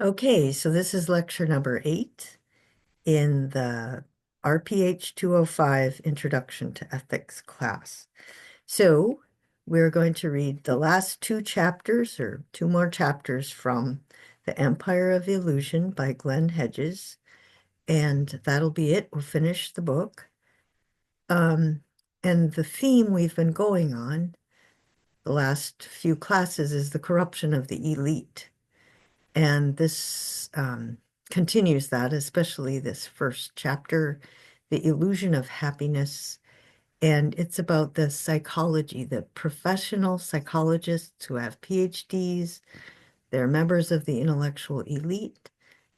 Okay, so this is lecture number 8 in the RPH 205 Introduction to Ethics class. So we're going to read the last two chapters or two more chapters from The Empire of Illusion by Glenn Hedges, and that'll be it. We'll finish the book. Um, and the theme we've been going on the last few classes is the corruption of the elite. And this continues that, especially this first chapter, The Illusion of Happiness. And it's about the psychology, the professional psychologists who have PhDs, they're members of the intellectual elite,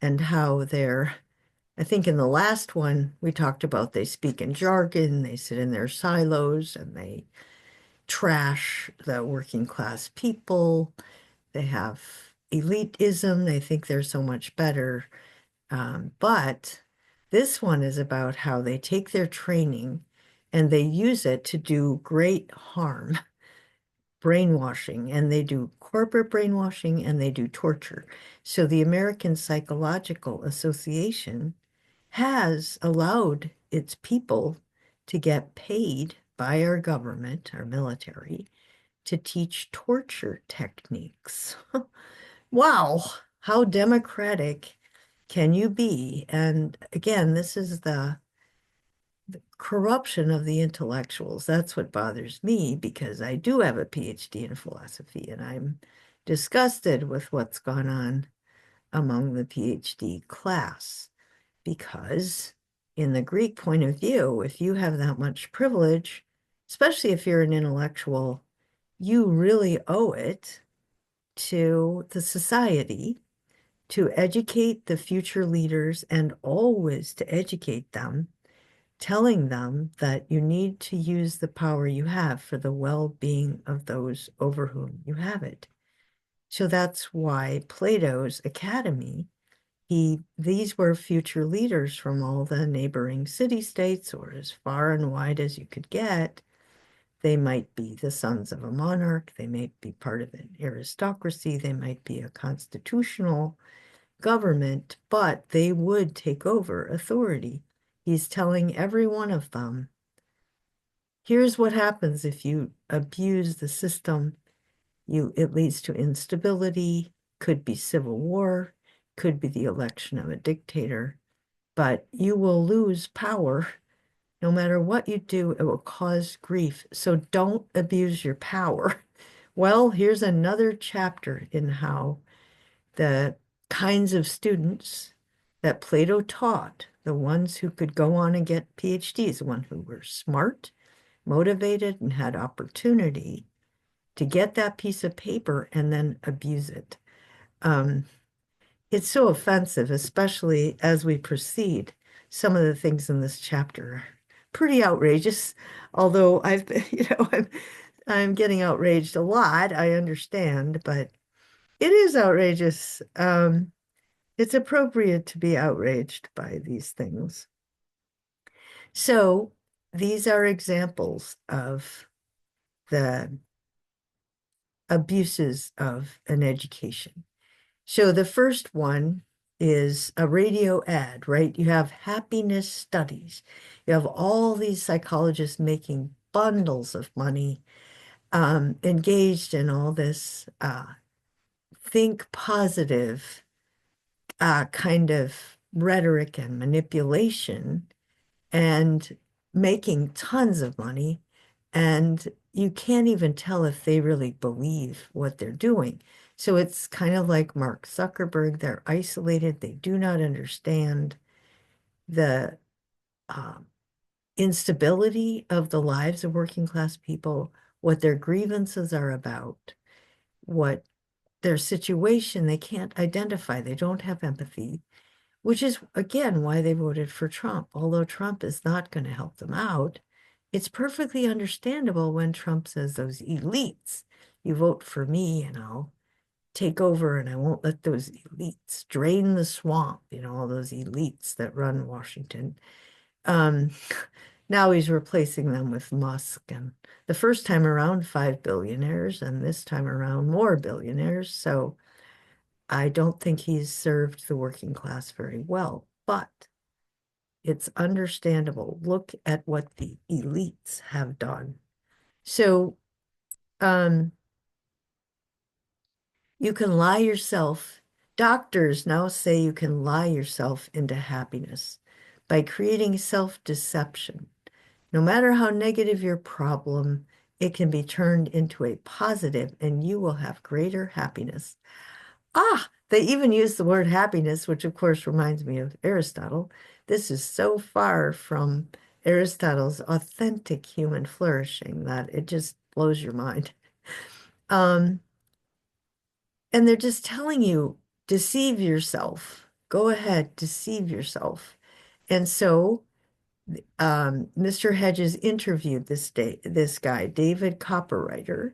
and how I think in the last one, we talked about they speak in jargon, they sit in their silos, and they trash the working class people. They have elitism. They think they're so much better. But this one is about how they take their training and they use it to do great harm, brainwashing, and they do corporate brainwashing and they do torture. So the American Psychological Association has allowed its people to get paid by our government, our military, to teach torture techniques. Wow, how democratic can you be? And again, this is the corruption of the intellectuals. That's what bothers me because I do have a PhD in philosophy and I'm disgusted with what's gone on among the PhD class because in the Greek point of view, if you have that much privilege, especially if you're an intellectual, you really owe it to the society to educate the future leaders and always to educate them, telling them that you need to use the power you have for the well-being of those over whom you have it. So that's why Plato's Academy, these were future leaders from all the neighboring city-states or as far and wide as you could get. They might be the sons of a monarch, they might be part of an aristocracy, they might be a constitutional government, but they would take over authority. He's telling every one of them, here's what happens if you abuse the system. It leads to instability, could be civil war, could be the election of a dictator, but you will lose power. No matter what you do, it will cause grief. So don't abuse your power. Well, here's another chapter in how the kinds of students that Plato taught, the ones who could go on and get PhDs, the ones who were smart, motivated, and had opportunity to get that piece of paper and then abuse it. Um, it's so offensive, especially as we proceed. Some of the things in this chapter are pretty outrageous, although I've been, I'm getting outraged a lot, I understand, but it is outrageous. It's appropriate to be outraged by these things. So these are examples of the abuses of an education. So the first one is a radio ad, right? You have happiness studies. You have all these psychologists making bundles of money, engaged in all this think positive kind of rhetoric and manipulation and making tons of money. And you can't even tell if they really believe what they're doing. So it's kind of like Mark Zuckerberg. They're isolated. They do not understand the um, instability of the lives of working class people, what their grievances are about, what their situation, they can't identify. They don't have empathy, which is, again, why they voted for Trump. Although Trump is not going to help them out, it's perfectly understandable when Trump says those elites, you vote for me and I'll take over and I won't let those elites drain the swamp, all those elites that run Washington. Um, now he's replacing them with Musk. And the first time around, 5 billionaires, and this time around, more billionaires. So I don't think he's served the working class very well, but it's understandable. Look at what the elites have done. So, um, you can lie yourself. Doctors now say you can lie yourself into happiness by creating self-deception. No matter how negative your problem, it can be turned into a positive and you will have greater happiness. Ah, they even use the word happiness, which of course reminds me of Aristotle. This is so far from Aristotle's authentic human flourishing that it just blows your mind. Um, and they're just telling you, deceive yourself. Go ahead, deceive yourself. And so Mr. Hedges interviewed this guy, David Copperwriter.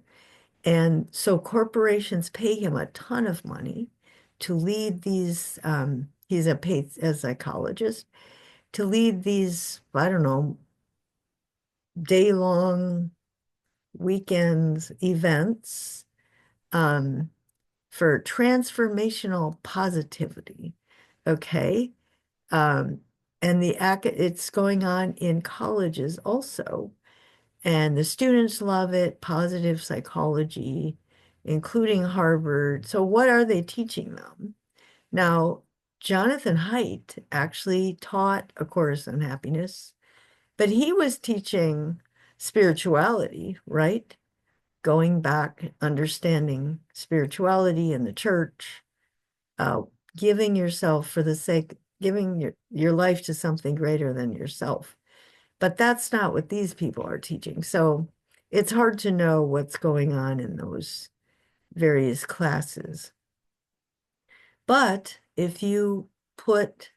And so corporations pay him a ton of money to lead these, he's a paid a psychologist, to lead these, I don't know, day-long weekends events um, for transformational positivity. Okay. Um, and it's going on in colleges also. And the students love it, positive psychology, including Harvard. So what are they teaching them? Now, Jonathan Haidt actually taught a course on happiness, but he was teaching spirituality, right? Going back, understanding spirituality in the church, uh, giving yourself for the sake, giving your life to something greater than yourself. But that's not what these people are teaching. So it's hard to know what's going on in those various classes. But if you put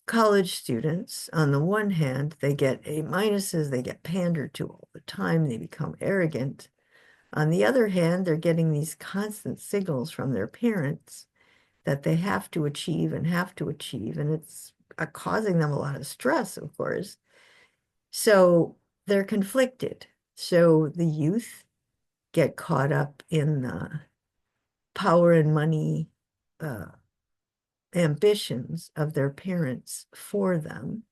college students, on the one hand, they get A minuses, they get pandered to all the time, they become arrogant. On the other hand, they're getting these constant signals from their parents that they have to achieve and have to achieve, and it's causing them a lot of stress, of course. So they're conflicted. So the youth get caught up in the power and money uh, ambitions of their parents for them,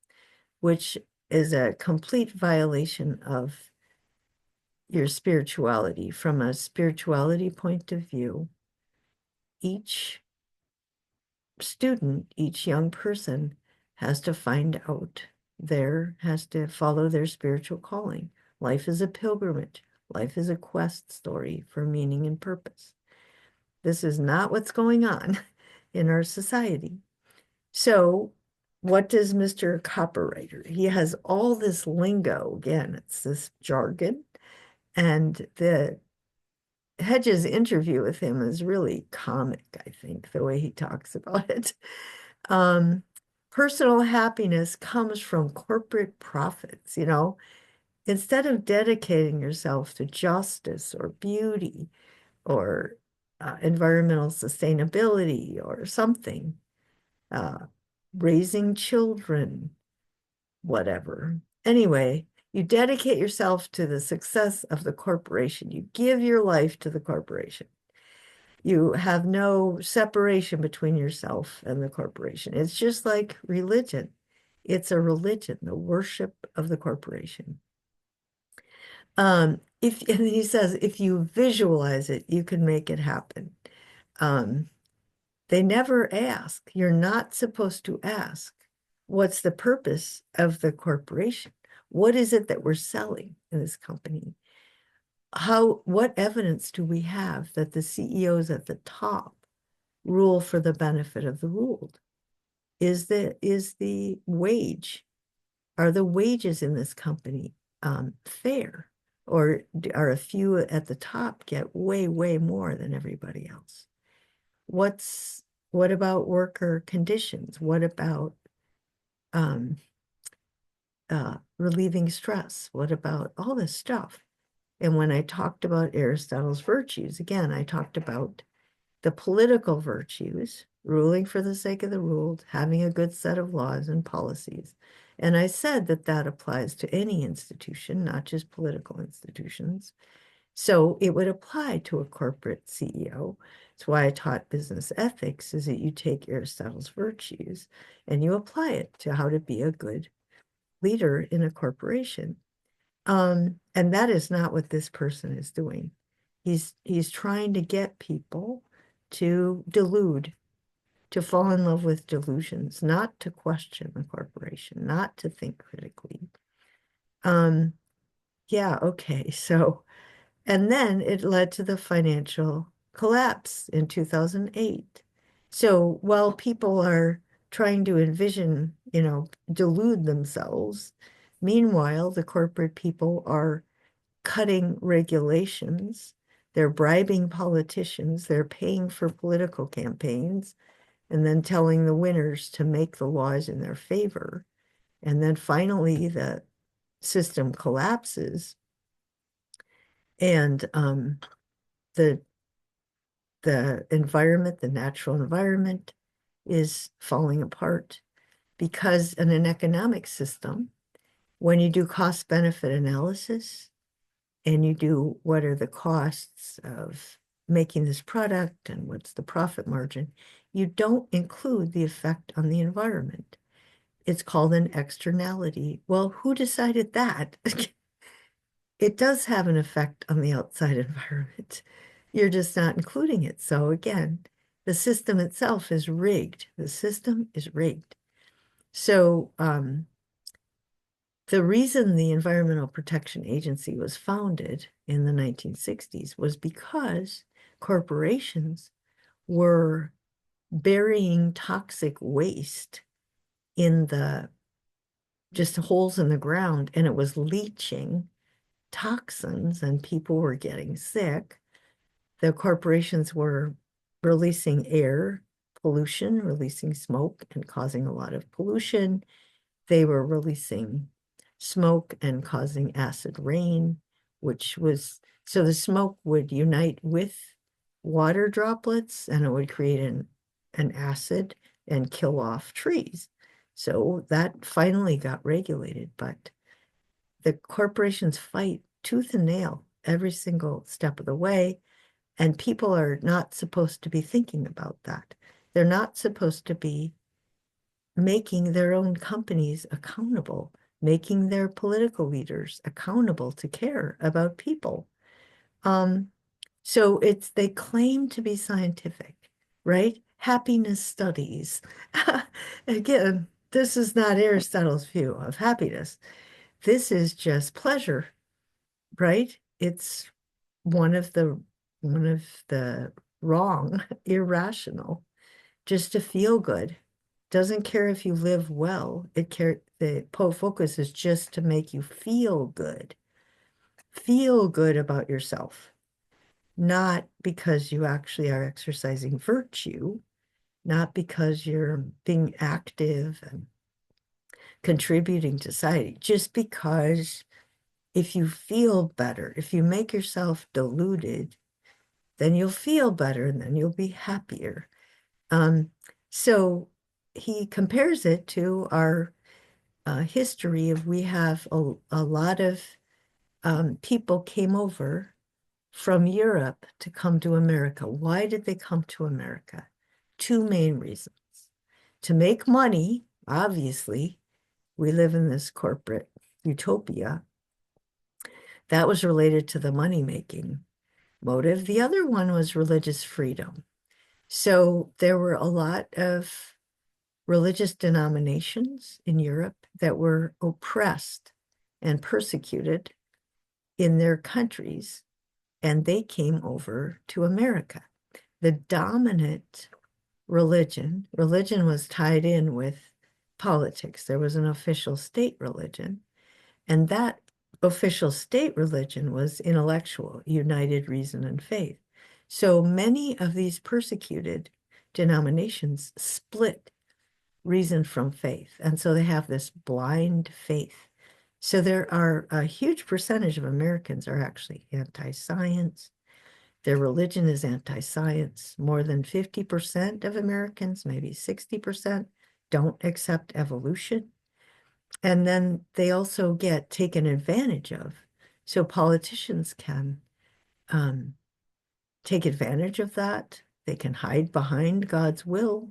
which is a complete violation of your spirituality. From a spirituality point of view, each student, each young person has to find out has to follow their spiritual calling. Life is a pilgrimage. Life is a quest story for meaning and purpose. This is not what's going on in our society. So, what does Mr. Copywriter? He has all this lingo. Again, it's this jargon. And the Hedges interview with him is really comic, I think, the way he talks about it. Um, Personal happiness comes from corporate profits, Instead of dedicating yourself to justice or beauty or environmental sustainability or something, uh, raising children, whatever. Anyway, you dedicate yourself to the success of the corporation. You give your life to the corporation. You have no separation between yourself and the corporation. It's just like religion. It's a religion, the worship of the corporation. And he says, if you visualize it, you can make it happen. Um, they never ask. You're not supposed to ask, what's the purpose of the corporation? What is it that we're selling in this company? What evidence do we have that the CEOs at the top rule for the benefit of the ruled? Is the wage, are the wages in this company fair? Or are a few at the top get way, way more than everybody else? What about worker conditions? What about um, relieving stress? What about all this stuff? And when I talked about Aristotle's virtues, again, I talked about the political virtues, ruling for the sake of the ruled, having a good set of laws and policies. And I said that that applies to any institution, not just political institutions. So it would apply to a corporate CEO. That's why I taught business ethics, is that you take Aristotle's virtues and you apply it to how to be a good leader in a corporation. And that is not what this person is doing. He's trying to get people to delude, to fall in love with delusions, not to question the corporation, not to think critically. Um, yeah, okay. So, and then it led to the financial collapse in 2008. So while people are trying to envision, delude themselves, meanwhile, the corporate people are cutting regulations. They're bribing politicians. They're paying for political campaigns and then telling the winners to make the laws in their favor. And then finally, the system collapses and the environment, the natural environment, is falling apart because in an economic system, when you do cost benefit analysis and you do what are the costs of making this product and what's the profit margin, you don't include the effect on the environment. It's called an externality. Well, who decided that? It does have an effect on the outside environment. You're just not including it. So again, the system itself is rigged. The system is rigged. So the reason the Environmental Protection Agency was founded in the 1960s was because corporations were burying toxic waste in the just holes in the ground, and it was leaching toxins and people were getting sick. The corporations were releasing air pollution, releasing smoke and causing a lot of pollution. They were releasing smoke and causing acid rain, which was, so the smoke would unite with water droplets and it would create an acid and kill off trees. So that finally got regulated, but the corporations fight tooth and nail every single step of the way, and people are not supposed to be thinking about that. They're not supposed to be making their own companies accountable, making their political leaders accountable to care about people. Um, so they claim to be scientific, right? Happiness studies. Again, this is not Aristotle's view of happiness. This is just pleasure, right? It's one of the wrong, irrational, just to feel good. Doesn't care if you live well. The focus is just to make you feel good. Feel good about yourself, not because you actually are exercising virtue, not because you're being active and contributing to society, just because if you feel better, if you make yourself deluded, then you'll feel better and then you'll be happier. Um, so he compares it to our history of we have a lot of people came over from Europe to come to America. Why did they come to America? Two main reasons. To make money, obviously, we live in this corporate utopia. That was related to the money-making motive. The other one was religious freedom. So there were a lot of religious denominations in Europe that were oppressed and persecuted in their countries, and they came over to America. The dominant religion was tied in with politics. There was an official state religion, and that official state religion was intellectual, united reason and faith. So many of these persecuted denominations split reason from faith. And so they have this blind faith. So there are a huge percentage of Americans are actually anti-science. Their religion is anti-science. More than 50% of Americans, maybe 60%, don't accept evolution. And then they also get taken advantage of. So politicians can take advantage of that. They can hide behind God's will.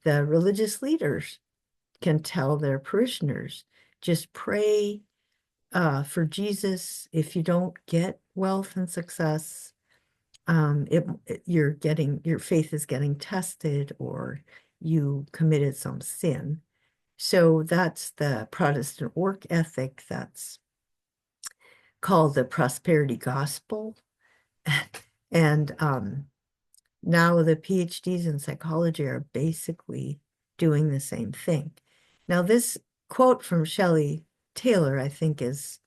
The religious leaders can tell their parishioners, just pray for Jesus. If you don't get wealth and success, your faith is getting tested, or you committed some sin. So that's the Protestant work ethic that's called the prosperity gospel. And now the PhDs in psychology are basically doing the same thing. Now, this quote from Shelley Taylor, I think, is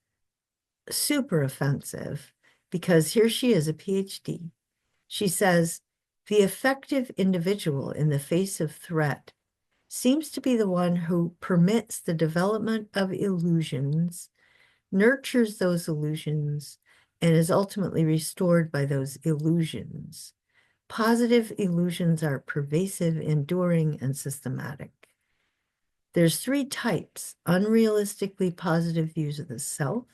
super offensive, because here she is, a PhD. She says, the effective individual in the face of threat seems to be the one who permits the development of illusions, nurtures those illusions, and is ultimately restored by those illusions. Positive illusions are pervasive, enduring, and systematic. There's three types: unrealistically positive views of the self,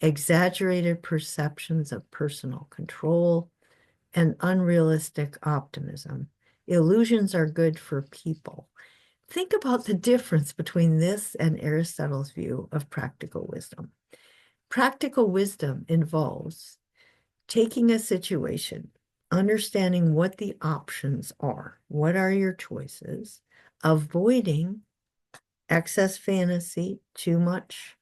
exaggerated perceptions of personal control, and unrealistic optimism. Illusions are good for people. Think about the difference between this and Aristotle's view of practical wisdom. Practical wisdom involves taking a situation, understanding what the options are, what are your choices, avoiding excess fantasy, too much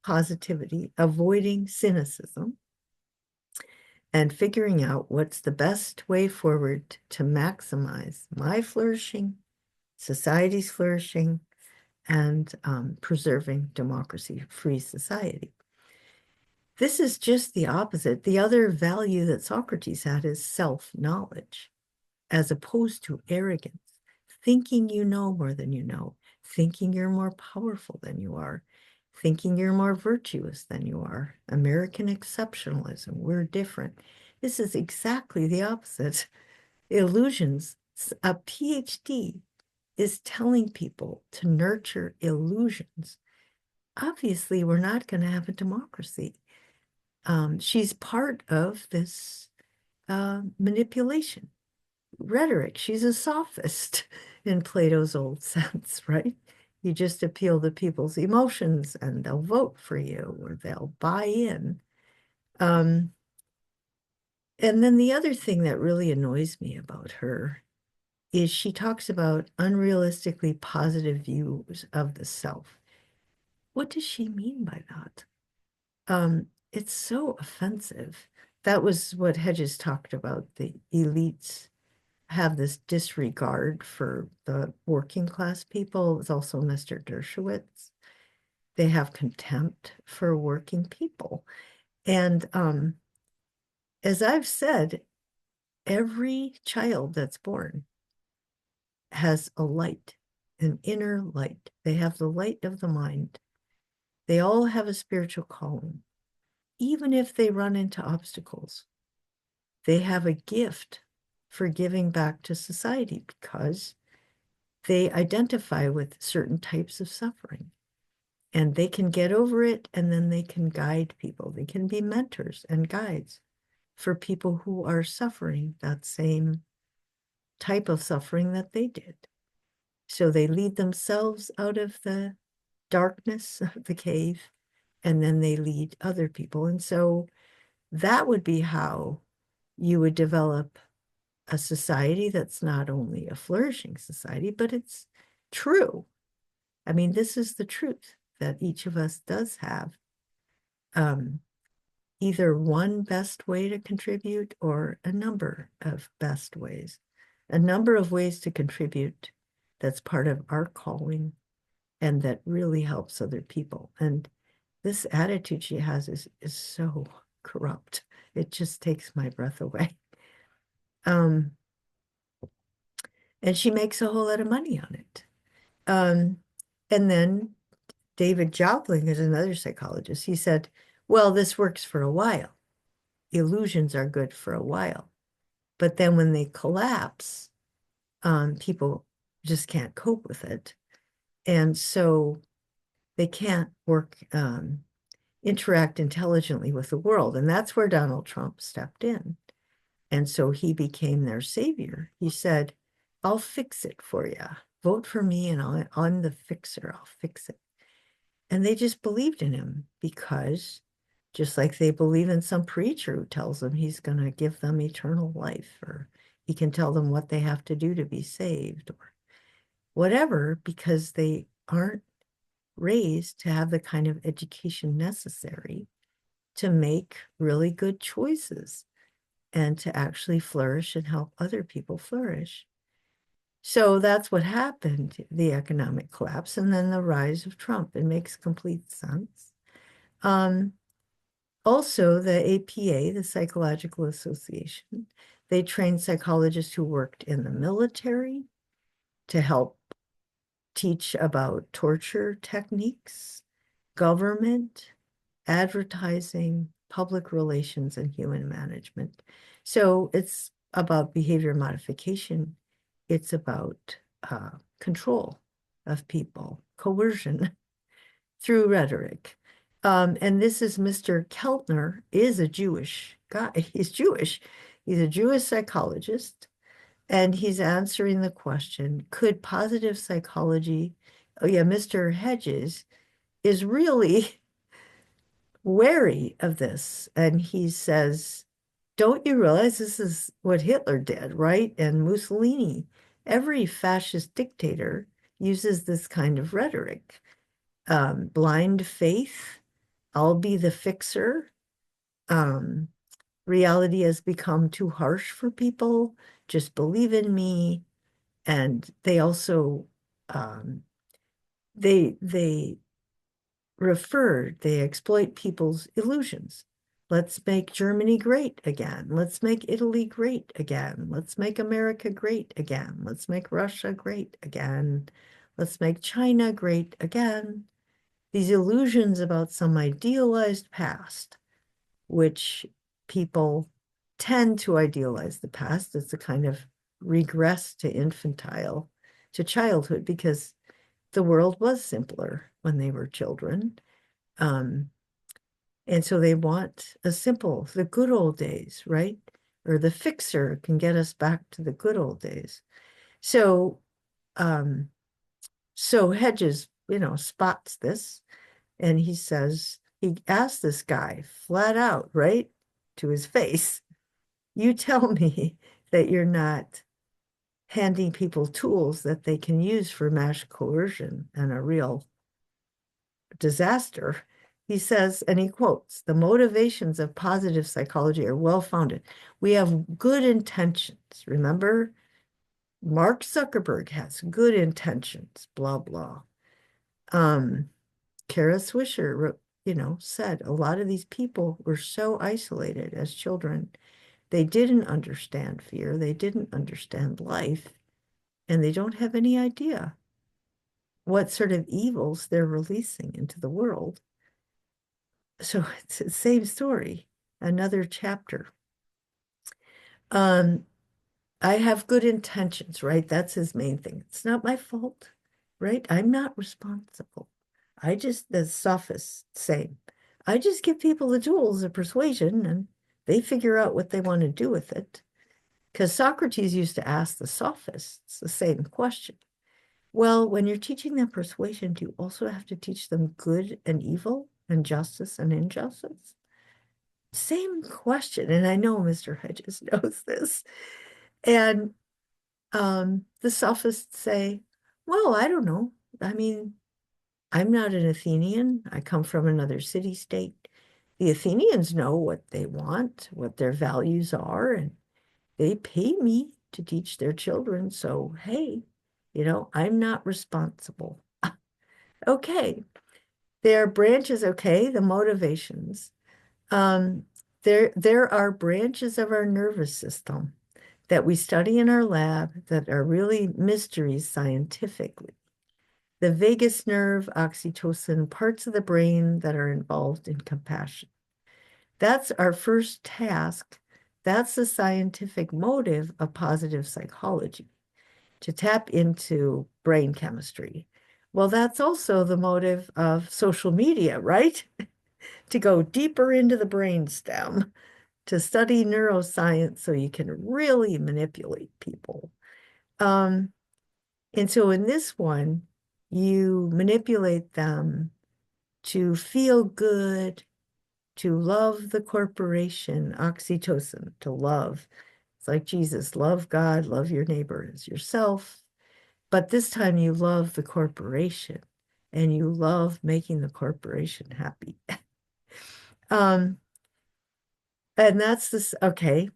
positivity, avoiding cynicism, and figuring out what's the best way forward to maximize my flourishing, society's flourishing, and preserving democracy-free society. This is just the opposite. The other value that Socrates had is self-knowledge, as opposed to arrogance, thinking you know more than you know, thinking you're more powerful than you are, thinking you're more virtuous than you are. American exceptionalism, we're different. This is exactly the opposite. Illusions. A PhD is telling people to nurture illusions. Obviously, we're not going to have a democracy. She's part of this manipulation rhetoric. She's a sophist in Plato's old sense, right? You just appeal to people's emotions and they'll vote for you, or they'll buy in. And then the other thing that really annoys me about her is she talks about unrealistically positive views of the self. What does she mean by that? It's so offensive. That was what Hedges talked about. The elites have this disregard for the working class people. It's also Mr. Dershowitz. They have contempt for working people. And as I've said, every child that's born has a light, an inner light. They have the light of the mind. They all have a spiritual calling. Even if they run into obstacles, they have a gift for giving back to society because they identify with certain types of suffering and they can get over it, and then they can guide people. They can be mentors and guides for people who are suffering that same type of suffering that they did. So they lead themselves out of the darkness of the cave, and then they lead other people. And so that would be how you would develop a society that's not only a flourishing society, but it's true. I mean, this is the truth, that each of us does have either one best way to contribute or a number of best ways, a number of ways to contribute that's part of our calling and that really helps other people. And this attitude she has is so corrupt. It just takes my breath away. And she makes a whole lot of money on it. And then David Jobling is another psychologist. He said, well, this works for a while. Illusions are good for a while. But then when they collapse, people just can't cope with it. And so they can't interact intelligently with the world. And that's where Donald Trump stepped in. And so he became their savior. He said, I'll fix it for you. Vote for me and I'm the fixer. I'll fix it. And they just believed in him because just like they believe in some preacher who tells them he's going to give them eternal life, or he can tell them what they have to do to be saved, or whatever, because they aren't raised to have the kind of education necessary to make really good choices and to actually flourish and help other people flourish. So that's what happened, the economic collapse and then the rise of Trump. It makes complete sense. Um, Also, the APA, the Psychological Association, they trained psychologists who worked in the military to help teach about torture techniques, government, advertising, public relations, and human management. So it's about behavior modification. It's about control of people, coercion through rhetoric. And this is Mr. Keltner is a Jewish guy. He's Jewish. He's a Jewish psychologist, and he's answering the question, could positive psychology, oh yeah, Mr. Hedges is really wary of this. And he says, don't you realize this is what Hitler did, right? And Mussolini. Every fascist dictator uses this kind of rhetoric. Blind faith, I'll be the fixer. Um, Reality has become too harsh for people. Just believe in me. And they also they they exploit people's illusions. Let's make Germany great again. Let's make Italy great again. Let's make America great again. Let's make Russia great again. Let's make China great again. These illusions about some idealized past, which people tend to idealize the past. It's a kind of regress to infantile, to childhood, because the world was simpler when they were children. Um, and so they want a simple, the good old days, right? Or the fixer can get us back to the good old days. So, um, so Hedges, spots this, and he says, he asked this guy flat out, right, to his face, you tell me that you're not handing people tools that they can use for mass coercion and a real disaster. He says, and he quotes, the motivations of positive psychology are well-founded. We have good intentions. Remember, Mark Zuckerberg has good intentions, blah, blah. Kara Swisher, said a lot of these people were so isolated as children. They didn't understand fear. They didn't understand life. And they don't have any idea what sort of evils they're releasing into the world. So it's the same story, another chapter. Um, I have good intentions, right? That's his main thing. It's not my fault, right? I'm not responsible. The sophists say, I just give people the tools of persuasion and they figure out what they want to do with it. Because Socrates used to ask the sophists the same question. Well, when you're teaching them persuasion, do you also have to teach them good and evil and justice and injustice? Same question. And I know Mr. Hedges knows this. And the sophists say, well, I don't know. I mean, I'm not an Athenian. I come from another city-state. The Athenians know what they want, what their values are, and they pay me to teach their children. So, hey, I'm not responsible. Okay. There are branches, okay, the motivations. Um, there are branches of our nervous system that we study in our lab that are really mysteries scientifically. The vagus nerve, oxytocin, parts of the brain that are involved in compassion. That's our first task. That's the scientific motive of positive psychology, to tap into brain chemistry. Well, that's also the motive of social media, right? To go deeper into the brainstem, to study neuroscience so you can really manipulate people. Um, and so in this one, you manipulate them to feel good, to love the corporation, oxytocin, to love. It's like Jesus, love God, love your neighbor as yourself. But this time you love the corporation and you love making the corporation happy. Um, and that's this, okay.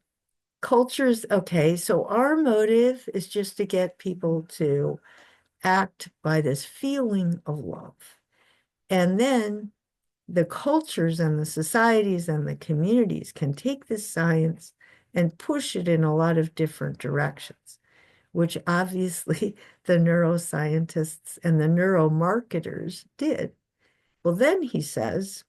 Cultures, okay. So our motive is just to get people to act by this feeling of love. And then the cultures and the societies and the communities can take this science and push it in a lot of different directions, which obviously the neuroscientists and the neuromarketers did. Well, then he says,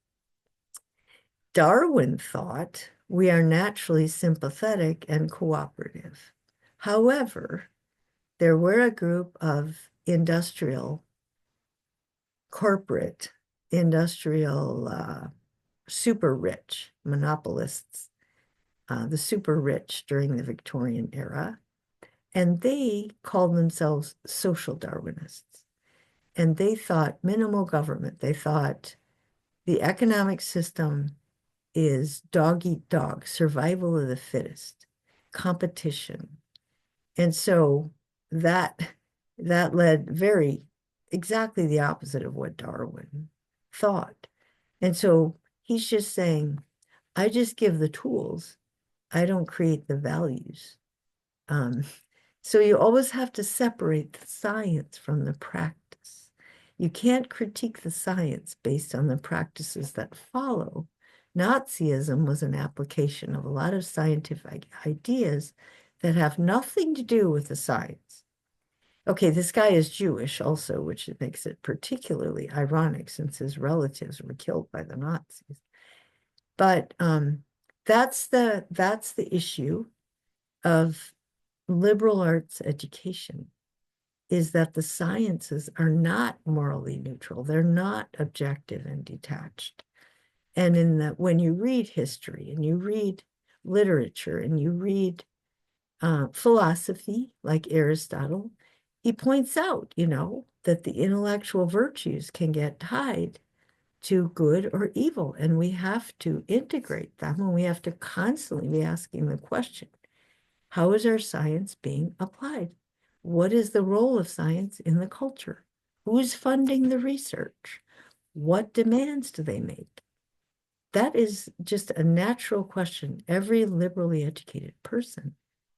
Darwin thought we are naturally sympathetic and cooperative. However, there were a group of corporate, industrial, super rich monopolists, the super rich during the Victorian era, and they called themselves social Darwinists. And they thought minimal government. They thought the economic system is dog eat dog, survival of the fittest, competition. And so that that led very exactly the opposite of what Darwin thought. And so he's just saying, I just give the tools. I don't create the values. Um, so you always have to separate the science from the practice. You can't critique the science based on the practices that follow. Nazism was an application of a lot of scientific ideas that have nothing to do with the science. Okay, this guy is Jewish also, which makes it particularly ironic since his relatives were killed by the Nazis. But that's the issue of liberal arts education, is that the sciences are not morally neutral. They're not objective and detached. And in that, when you read history and you read literature and you read philosophy like Aristotle, he points out, that the intellectual virtues can get tied to good or evil, and we have to integrate them, and we have to constantly be asking the question, how is our science being applied? What is the role of science in the culture? Who's funding the research? What demands do they make? That is just a natural question. Every liberally educated person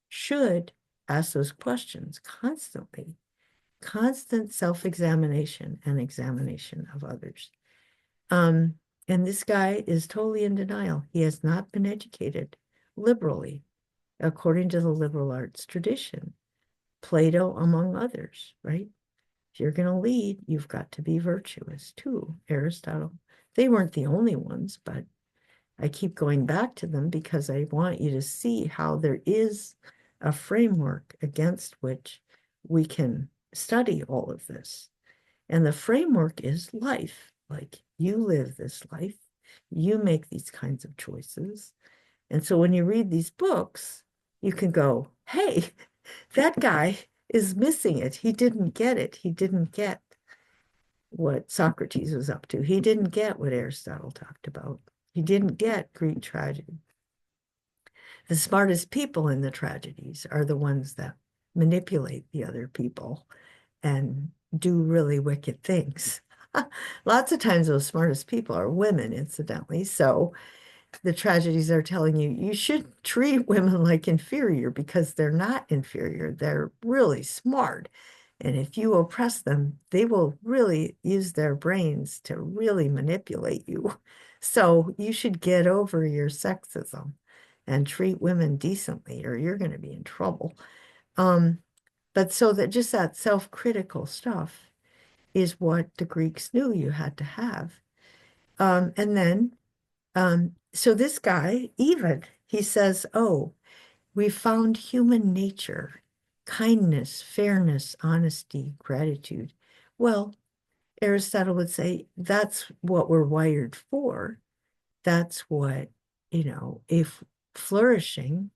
should ask those questions constantly. Constant self-examination and examination of others. And this guy is totally in denial. He has not been educated liberally, according to the liberal arts tradition. Plato, among others, right? If you're going to lead, you've got to be virtuous too. Aristotle. They weren't the only ones, but I keep going back to them because I want you to see how there is a framework against which we can study all of this. And the framework is life. Like, you live this life, you make these kinds of choices. And so when you read these books, you can go, hey, that guy is missing it. He didn't get it. He didn't get what Socrates was up to. He didn't get what Aristotle talked about. He didn't get Greek tragedy. The smartest people in the tragedies are the ones that manipulate the other people and do really wicked things. Lots of times those smartest people are women, incidentally. So the tragedies are telling you you should treat women like inferior because they're not inferior. They're really smart. And if you oppress them, they will really use their brains to really manipulate you. So you should get over your sexism and treat women decently, or you're going to be in trouble. Um, but so that just that self-critical stuff is what the Greeks knew you had to have. And then so this guy, even, he says, oh, we found human nature, kindness, fairness, honesty, gratitude. Well, Aristotle would say that's what we're wired for. That's what, if flourishing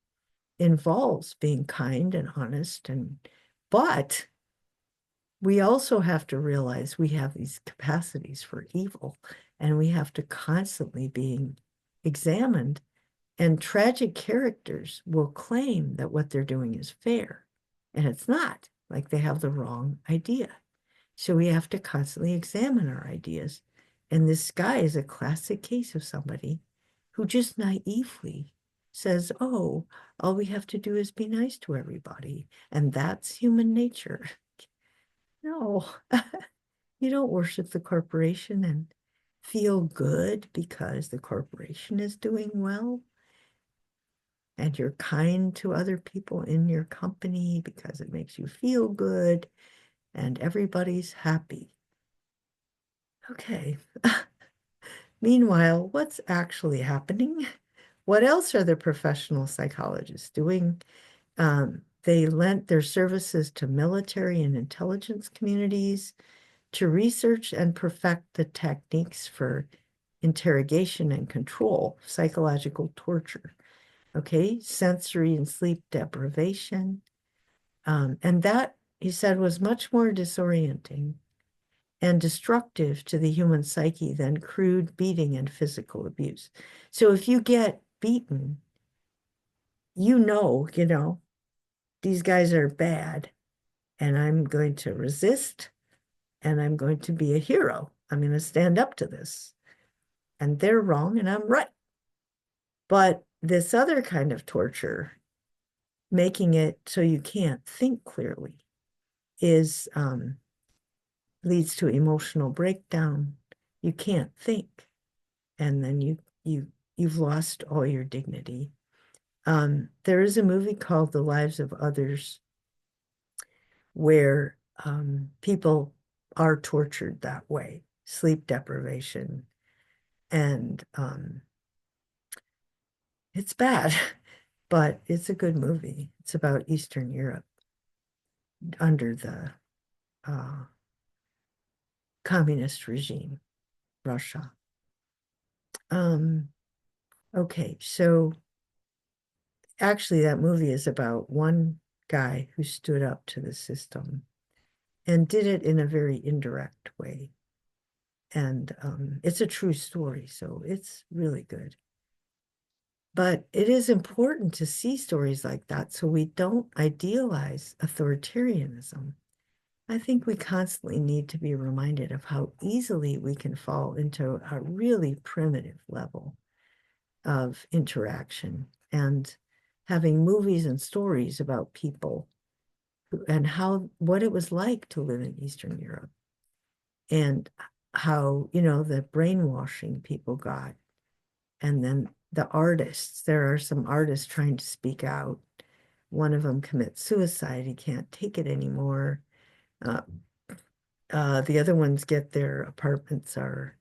involves being kind and honest, but we also have to realize we have these capacities for evil, and we have to constantly being examined. And tragic characters will claim that what they're doing is fair, and it's not. Like they have the wrong idea. So we have to constantly examine our ideas. And this guy is a classic case of somebody who just naively says, oh, all we have to do is be nice to everybody. And that's human nature. No, you don't worship the corporation and feel good because the corporation is doing well. And you're kind to other people in your company because it makes you feel good and everybody's happy. Okay. Meanwhile, what's actually happening? What else are the professional psychologists doing? They lent their services to military and intelligence communities to research and perfect the techniques for interrogation and control, psychological torture. Okay, sensory and sleep deprivation. And that, he said, was much more disorienting and destructive to the human psyche than crude beating and physical abuse. So if you get beaten, these guys are bad, and I'm going to resist, and I'm going to be a hero. I'm going to stand up to this. And they're wrong, and I'm right. But this other kind of torture, making it so you can't think clearly, is leads to emotional breakdown. You can't think, and then you've lost all your dignity. There is a movie called The Lives of Others where people are tortured that way, sleep deprivation, and it's bad, but it's a good movie. It's about Eastern Europe under the uh, communist regime, Russia. Okay, so actually, that movie is about one guy who stood up to the system and did it in a very indirect way. And it's a true story, so it's really good. But it is important to see stories like that so we don't idealize authoritarianism. I think we constantly need to be reminded of how easily we can fall into a really primitive level of interaction, and having movies and stories about people and what it was like to live in Eastern Europe, and how, the brainwashing people got. And then the artists, there are some artists trying to speak out. One of them commits suicide. He can't take it anymore. Uh, the other ones get their apartments are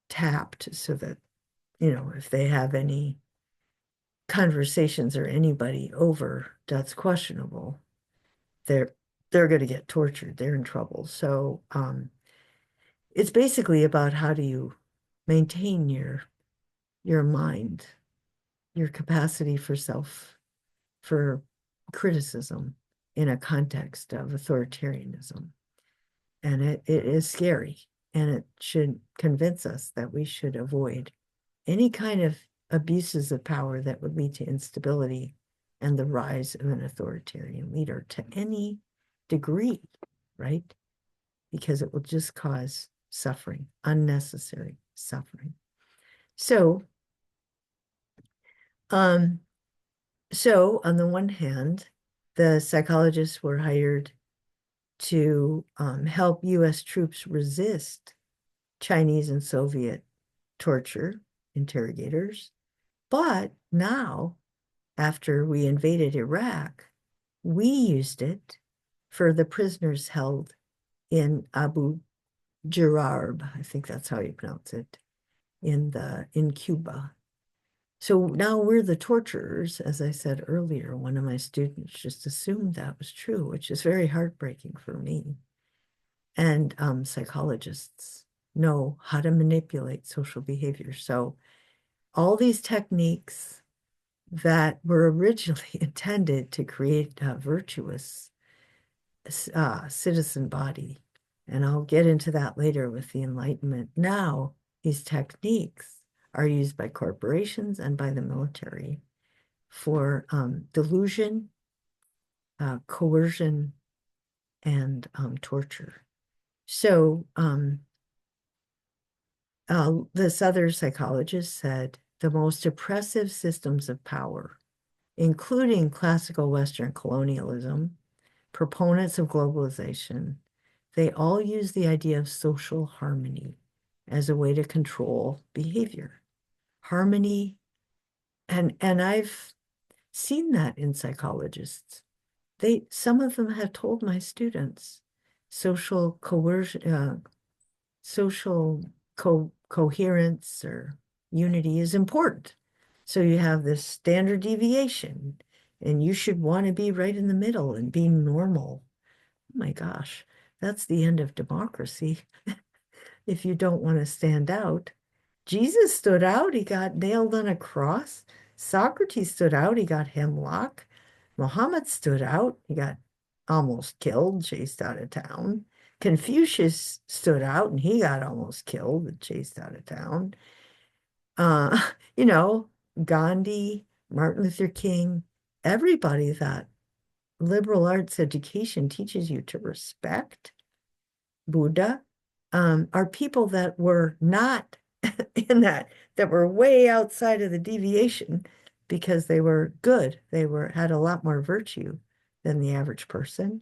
tapped so that, if they have any conversations or anybody over that's questionable, they're they're going to get tortured. They're in trouble. So it's basically about how do you maintain your mind, your capacity for criticism in a context of authoritarianism. And it is scary, and it should convince us that we should avoid any kind of abuses of power that would lead to instability and the rise of an authoritarian leader to any degree, right? Because it will just cause suffering, unnecessary suffering. So, um, so on the one hand, the psychologists were hired to help US troops resist Chinese and Soviet torture, interrogators. But now, after we invaded Iraq, we used it for the prisoners held in Abu Ghraib, I think that's how you pronounce it, in Cuba. So now we're the torturers, as I said earlier. One of my students just assumed that was true, which is very heartbreaking for me. And psychologists know how to manipulate social behavior. So all these techniques that were originally intended to create a virtuous citizen body. And I'll get into that later with the Enlightenment. Now, these techniques are used by corporations and by the military for delusion, coercion, and torture. So this other psychologist said the most oppressive systems of power, including classical Western colonialism, proponents of globalization, they all use the idea of social harmony as a way to control behavior. Harmony, and I've seen that in psychologists. Some of them have told my students social coercion, social coherence or unity is important. So you have this standard deviation, and you should want to be right in the middle and be normal. Oh my gosh, that's the end of democracy if you don't want to stand out. Jesus stood out, he got nailed on a cross. Socrates stood out, he got hemlock. Muhammad stood out, he got almost killed, chased out of town. Confucius stood out and he got almost killed and chased out of town. Uh, you know, Gandhi, Martin Luther King, everybody thought liberal arts education teaches you to respect. Buddha, are people that were not in that were way outside of the deviation because they were good. They had a lot more virtue than the average person.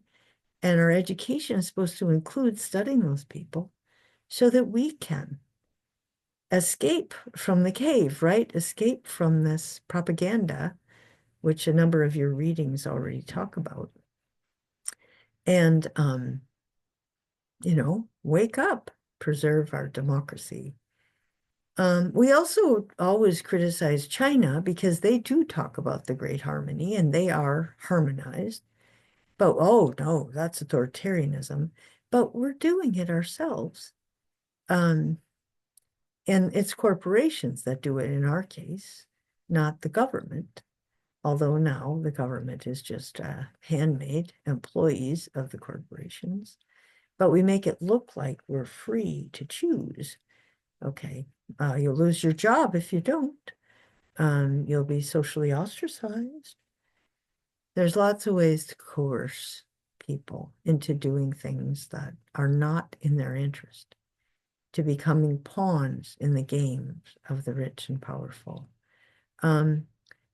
And our education is supposed to include studying those people so that we can escape from the cave, right? Escape from this propaganda, which a number of your readings already talk about. And wake up, preserve our democracy. We also always criticize China because they do talk about the Great Harmony and they are harmonized. But oh no, that's authoritarianism. But we're doing it ourselves. Um, and it's corporations that do it in our case, not the government. Although now the government is just handmade employees of the corporations. But we make it look like we're free to choose. Okay, you'll lose your job if you don't. You'll be socially ostracized. There's lots of ways to coerce people into doing things that are not in their interest, to becoming pawns in the games of the rich and powerful.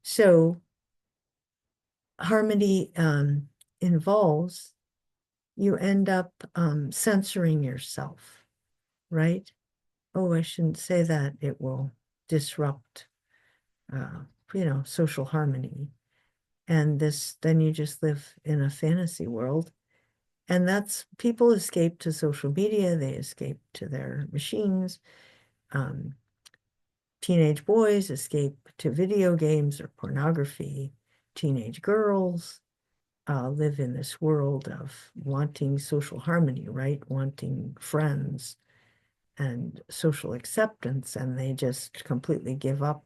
So harmony involves you end up censoring yourself, right? Oh, I shouldn't say that. It will disrupt, social harmony. And then you just live in a fantasy world. And that's people escape to social media, they escape to their machines. Teenage boys escape to video games or pornography. Teenage girls live in this world of wanting social harmony, right? Wanting friends and social acceptance, and they just completely give up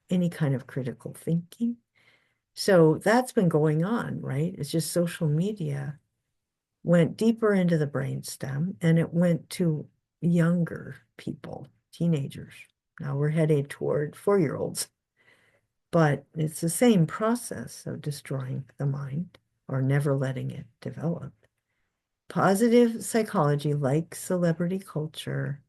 any kind of critical thinking. So that's been going on, right? It's just social media went deeper into the brainstem and it went to younger people, teenagers. Now we're headed toward 4-year-olds, but it's the same process of destroying the mind or never letting it develop. Positive psychology, like celebrity culture,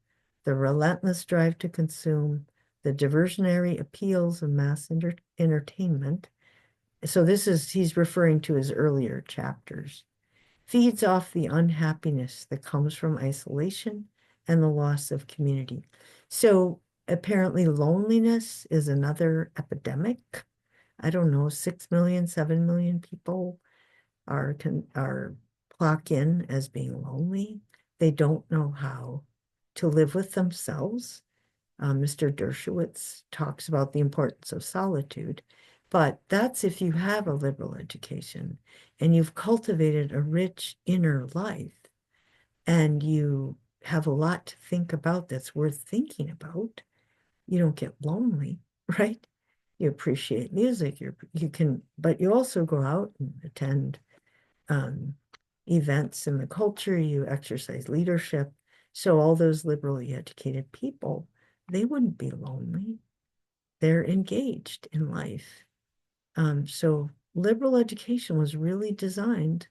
the relentless drive to consume, the diversionary appeals of mass entertainment. So he's referring to his earlier chapters, feeds off the unhappiness that comes from isolation and the loss of community. So apparently loneliness is another epidemic. I don't know, 6 million, 7 million people are clock in as being lonely. They don't know how to live with themselves. Mr. Dershowitz talks about the importance of solitude, but that's if you have a liberal education and you've cultivated a rich inner life and you have a lot to think about that's worth thinking about. You don't get lonely, right? You appreciate music, you can, but you also go out and attend events in the culture, you exercise leadership. So all those liberally educated people, they wouldn't be lonely. They're engaged in life. So liberal education was really designed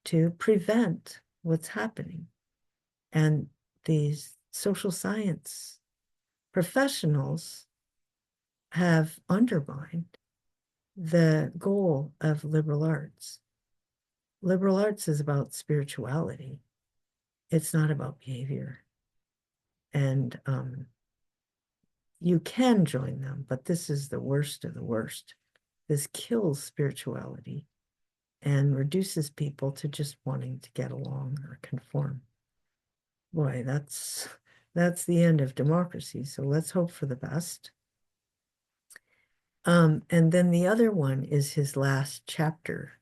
to prevent what's happening. And these social science professionals have undermined the goal of liberal arts. Liberal arts is about spirituality. It's not about behavior. And you can join them, but this is the worst of the worst. This kills spirituality and reduces people to just wanting to get along or conform. Boy, that's the end of democracy. So let's hope for the best. And then the other one is his last chapter.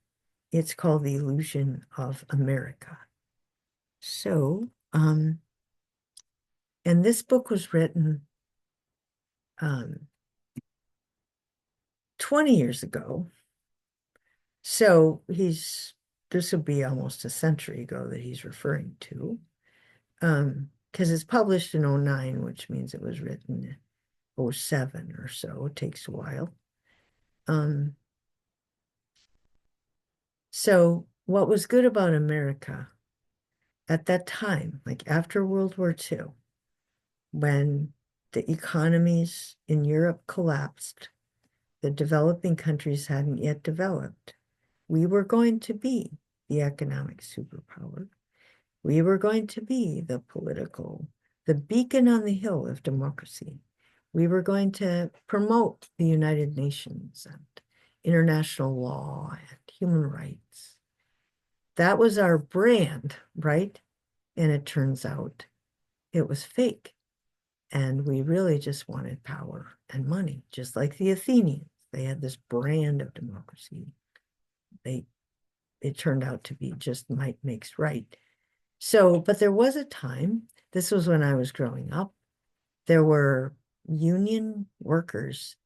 It's called The Illusion of America. So, and this book was written 20 years ago. So this would be almost a century ago that he's referring to. Because it's published in 09, which means it was written in 07 or so. It takes a while. So what was good about America at that time, like after World War II, when the economies in Europe collapsed, the developing countries hadn't yet developed. We were going to be the economic superpower. We were going to be the beacon on the hill of democracy. We were going to promote the United Nations and international law and human rights. That was our brand, right? And it turns out it was fake. And we really just wanted power and money, just like the Athenians. They had this brand of democracy. It turned out to be just might makes right. So, but there was a time, this was when I was growing up, there were union workers,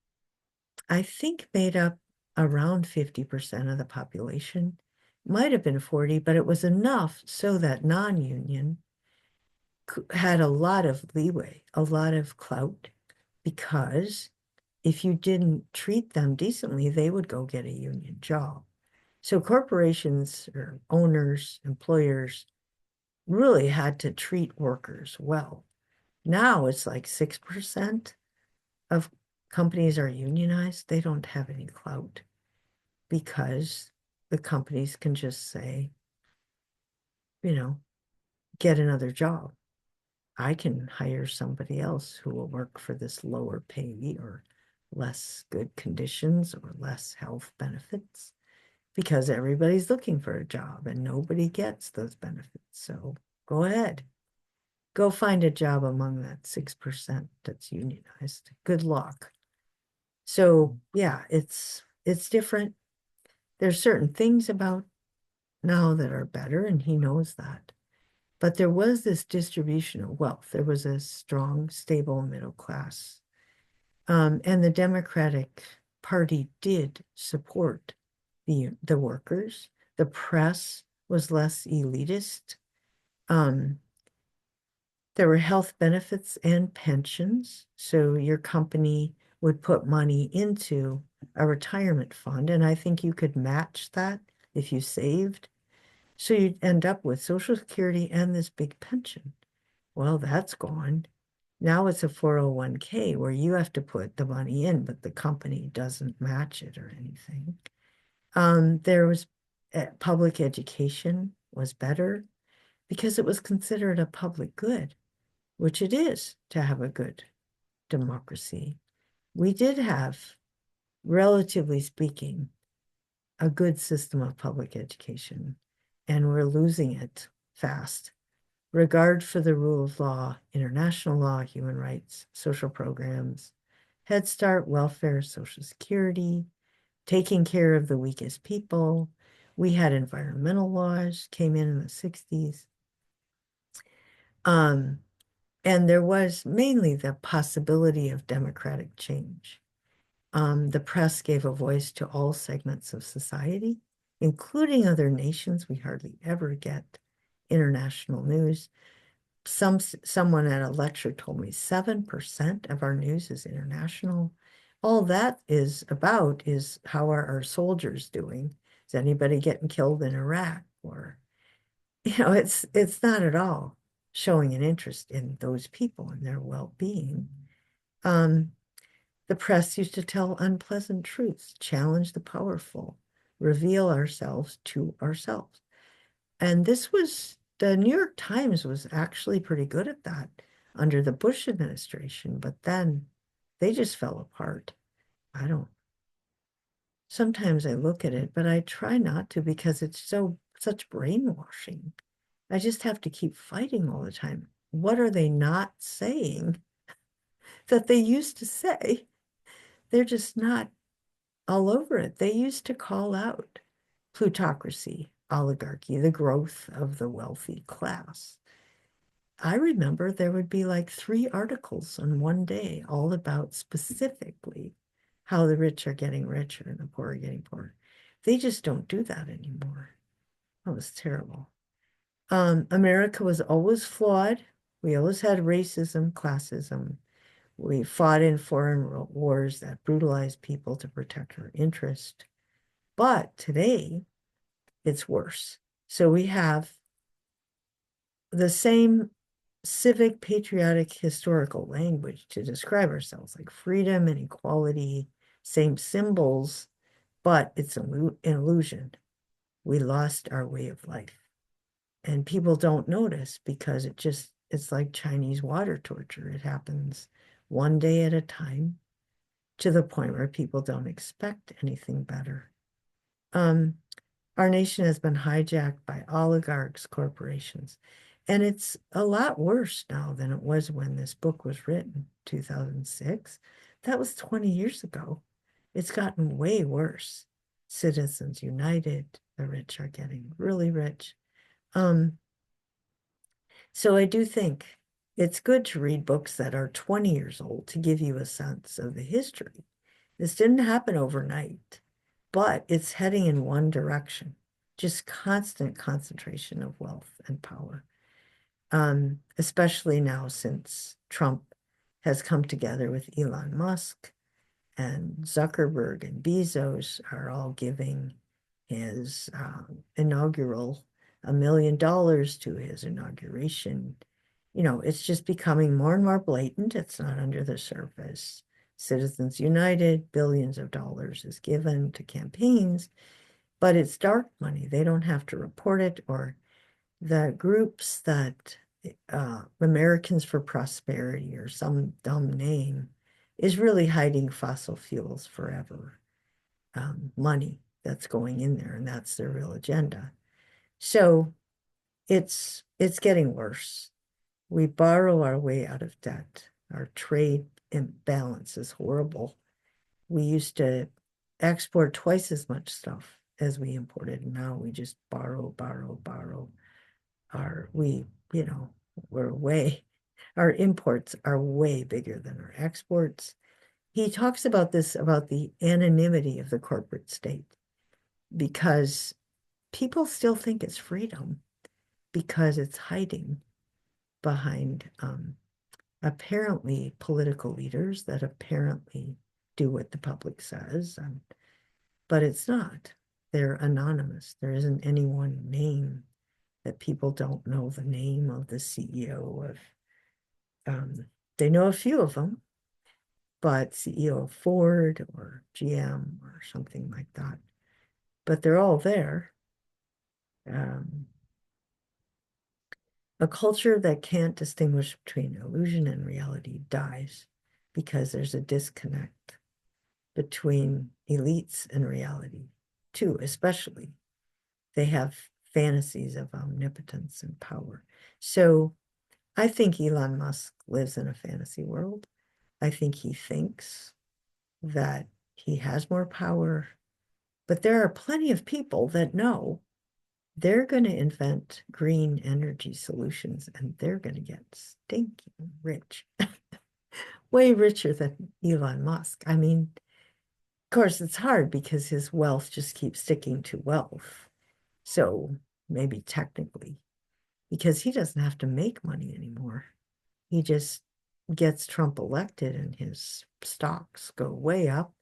I think made up around 50% of the population. Might have been 40, but it was enough so that non-union had a lot of leeway, a lot of clout, because if you didn't treat them decently, they would go get a union job. So corporations or owners, employers really had to treat workers well. Now it's like 6% of companies are unionized. They don't have any clout because the companies can just say, you know, get another job. I can hire somebody else who will work for this lower pay or less good conditions or less health benefits because everybody's looking for a job and nobody gets those benefits. So go ahead. Go find a job among that 6% that's unionized. Good luck. So yeah, it's different. There's certain things about now that are better, and he knows that. But there was this distribution of wealth. There was a strong, stable middle class. And the Democratic Party did support the workers. The press was less elitist. There were health benefits and pensions. So your company would put money into a retirement fund, and I think you could match that if you saved. So you'd end up with Social Security and this big pension. Well, that's gone. Now it's a 401k where you have to put the money in, but the company doesn't match it or anything. There was public education was better because it was considered a public good, which it is to have a good democracy. We did have, relatively speaking, a good system of public education, and we're losing it fast. Regard for the rule of law, international law, human rights, social programs, Head Start, welfare, Social Security, taking care of the weakest people. We had environmental laws, came in the 60s. And there was mainly the possibility of democratic change. The press gave a voice to all segments of society, including other nations. We hardly ever get international news. Someone at a lecture told me 7% of our news is international. All that is about is how are our soldiers doing? Is anybody getting killed in Iraq? Or, it's not at all showing an interest in those people and their well-being. Um, the press used to tell unpleasant truths, challenge the powerful, reveal ourselves to ourselves. And the New York Times was actually pretty good at that under the Bush administration, but then they just fell apart. I don't, sometimes I look at it, but I try not to because it's such brainwashing. I just have to keep fighting all the time. What are they not saying that they used to say? They're just not all over it. They used to call out plutocracy, oligarchy, the growth of the wealthy class. I remember there would be like 3 articles on one day all about specifically how the rich are getting richer and the poor are getting poorer. They just don't do that anymore. That was terrible. America was always flawed. We always had racism, classism. We fought in foreign wars that brutalized people to protect our interest. But today, it's worse. So we have the same civic, patriotic, historical language to describe ourselves, like freedom and equality, same symbols, but it's an illusion. We lost our way of life. And people don't notice because it's like Chinese water torture. It happens one day at a time to the point where people don't expect anything better. Um, Our nation has been hijacked by oligarchs, corporations, and it's a lot worse now than it was when this book was written, 2006. That was 20 years ago. It's gotten way worse. Citizens United, the rich are getting really rich. Um, so I do think it's good to read books that are 20 years old to give you a sense of the history. This didn't happen overnight, but it's heading in one direction, just constant concentration of wealth and power. Especially now since Trump has come together with Elon Musk and Zuckerberg and Bezos are all giving his inaugural $1 million to his inauguration. It's just becoming more and more blatant. It's not under the surface. Citizens United, billions of dollars is given to campaigns, but it's dark money. They don't have to report it, or the groups that Americans for Prosperity or some dumb name is really hiding fossil fuels forever money that's going in there, and that's their real agenda. So it's getting worse. We borrow our way out of debt. Our trade imbalance is horrible. We used to export twice as much stuff as we imported. And now we just borrow, borrow, borrow. Our we, you know, we're way, our imports are way bigger than our exports. He talks about this, about the anonymity of the corporate state, because people still think it's freedom because it's hiding behind apparently political leaders that apparently do what the public says, but it's not. They're anonymous. There isn't any one name that people don't know the name of the CEO of. They know a few of them, but CEO of Ford or GM or something like that. But they're all there. Um, a culture that can't distinguish between illusion and reality dies because there's a disconnect between elites and reality, too, especially. They have fantasies of omnipotence and power. So I think Elon Musk lives in a fantasy world. I think he thinks that he has more power, but there are plenty of people that know they're going to invent green energy solutions and they're going to get stinking rich, way richer than Elon Musk. I mean, course, it's hard because his wealth just keeps sticking to wealth. So maybe technically, because he doesn't have to make money anymore. He just gets Trump elected and his stocks go way up.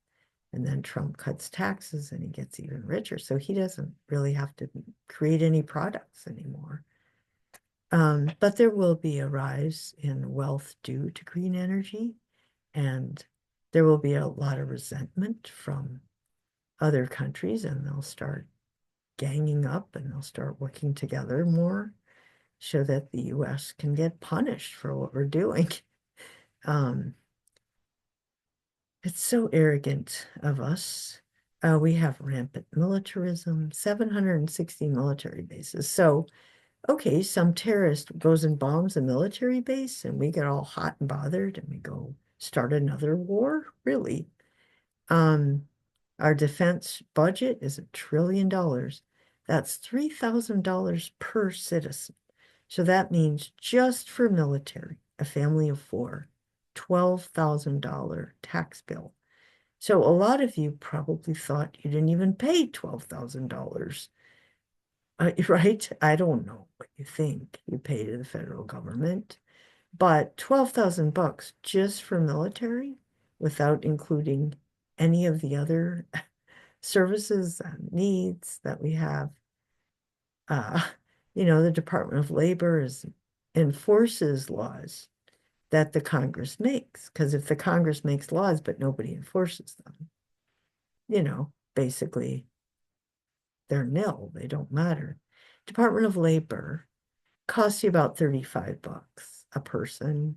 And then Trump cuts taxes and he gets even richer. So he doesn't really have to create any products anymore. But there will be a rise in wealth due to green energy, and there will be a lot of resentment from other countries, and they'll start ganging up and they'll start working together more so that the US can get punished for what we're doing. Um, it's so arrogant of us. We have rampant militarism, 760 military bases. So okay, some terrorist goes and bombs a military base and we get all hot and bothered and we go start another war? Really? Um, our defense budget is $1 trillion. That's $3,000 per citizen. So that means just for military, a family of four, $12,000 tax bill. So a lot of you probably thought you didn't even pay $12,000. Right? I don't know what you think you pay to the federal government, but 12,000 bucks just for military without including any of the other services and needs that we have. Uh, the Department of Labor enforces laws that the Congress makes, because if the Congress makes laws but nobody enforces them, basically they're nil, they don't matter. Department of Labor costs you about 35 bucks a person.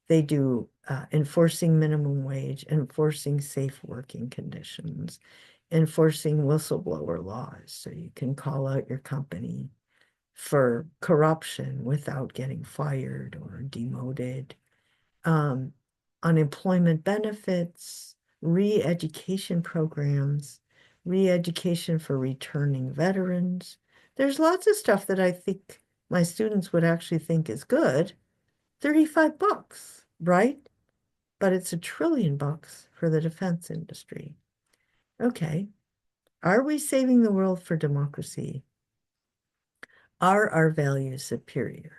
They do enforcing minimum wage, enforcing safe working conditions, enforcing whistleblower laws. So you can call out your company for corruption without getting fired or demoted. Um, Unemployment benefits, re-education programs, re-education for returning veterans. There's lots of stuff that I think my students would actually think is good. 35 bucks, right? But it's $1 trillion for the defense industry. Okay. Are we saving the world for democracy? Are our values superior?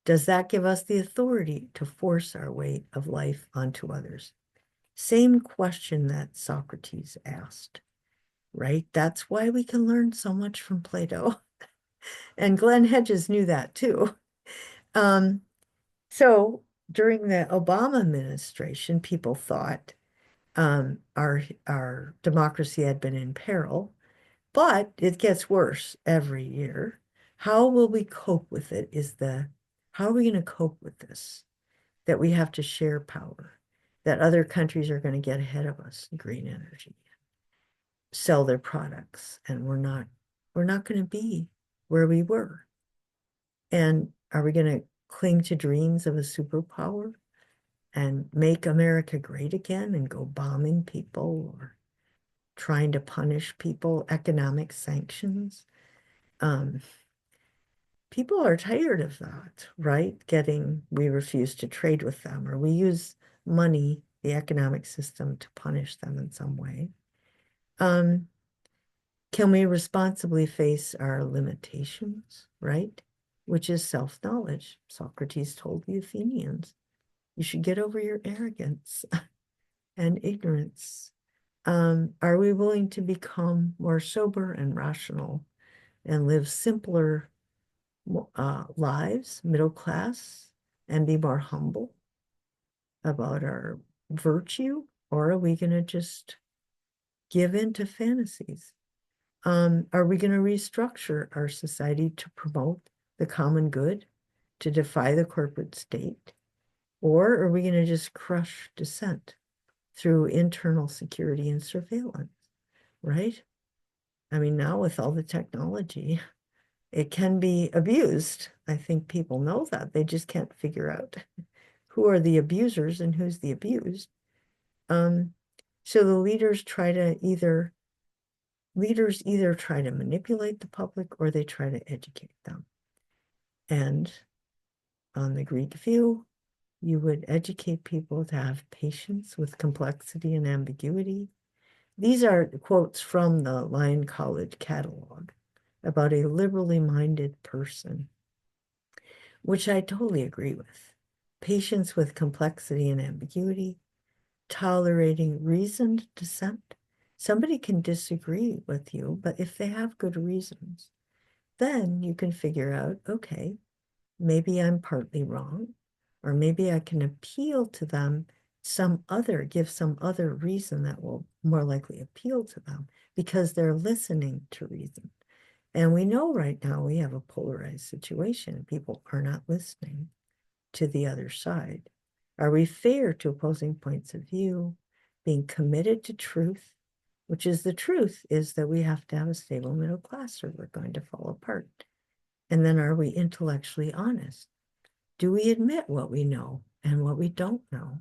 Does that give us the authority to force our way of life onto others? Same question that Socrates asked, right? That's why we can learn so much from Plato. And Glenn Hedges knew that too. Um, so during the Obama administration, people thought our democracy had been in peril, but it gets worse every year. How will we cope with it how are we going to cope with this? That we have to share power, that other countries are going to get ahead of us in green energy, sell their products, and we're not going to be where we were. And are we going to cling to dreams of a superpower and make America great again and go bombing people or trying to punish people, economic sanctions? Um, People are tired of that, right? We refuse to trade with them, or we use money, the economic system, to punish them in some way. Um, can we responsibly face our limitations, right? Which is self-knowledge. Socrates told the Athenians, you should get over your arrogance and ignorance. Are we willing to become more sober and rational and live simpler lives, middle class, and be more humble about our virtue? Or are we going to just give in to fantasies? Are we going to restructure our society to promote the common good, to defy the corporate state? Or are we going to just crush dissent through internal security and surveillance, right? I mean, now with all the technology, it can be abused. I think people know that. They just can't figure out who are the abusers and who's the abused. Um, so the leaders either try to manipulate the public or they try to educate them. And on the Greek view, you would educate people to have patience with complexity and ambiguity, These are quotes from the Lyon College catalog about a liberally minded person, which I totally agree with. Patience with complexity and ambiguity, tolerating reasoned dissent. Somebody can disagree with you, but if they have good reasons, then you can figure out, okay, maybe I'm partly wrong, or maybe I can appeal to them give some other reason that will more likely appeal to them because they're listening to reason. And we know right now we have a polarized situation. People are not listening to the other side. Are we fair to opposing points of view, being committed to truth, which is the truth is that we have to have a stable middle class or we're going to fall apart. And then are we intellectually honest? Do we admit what we know and what we don't know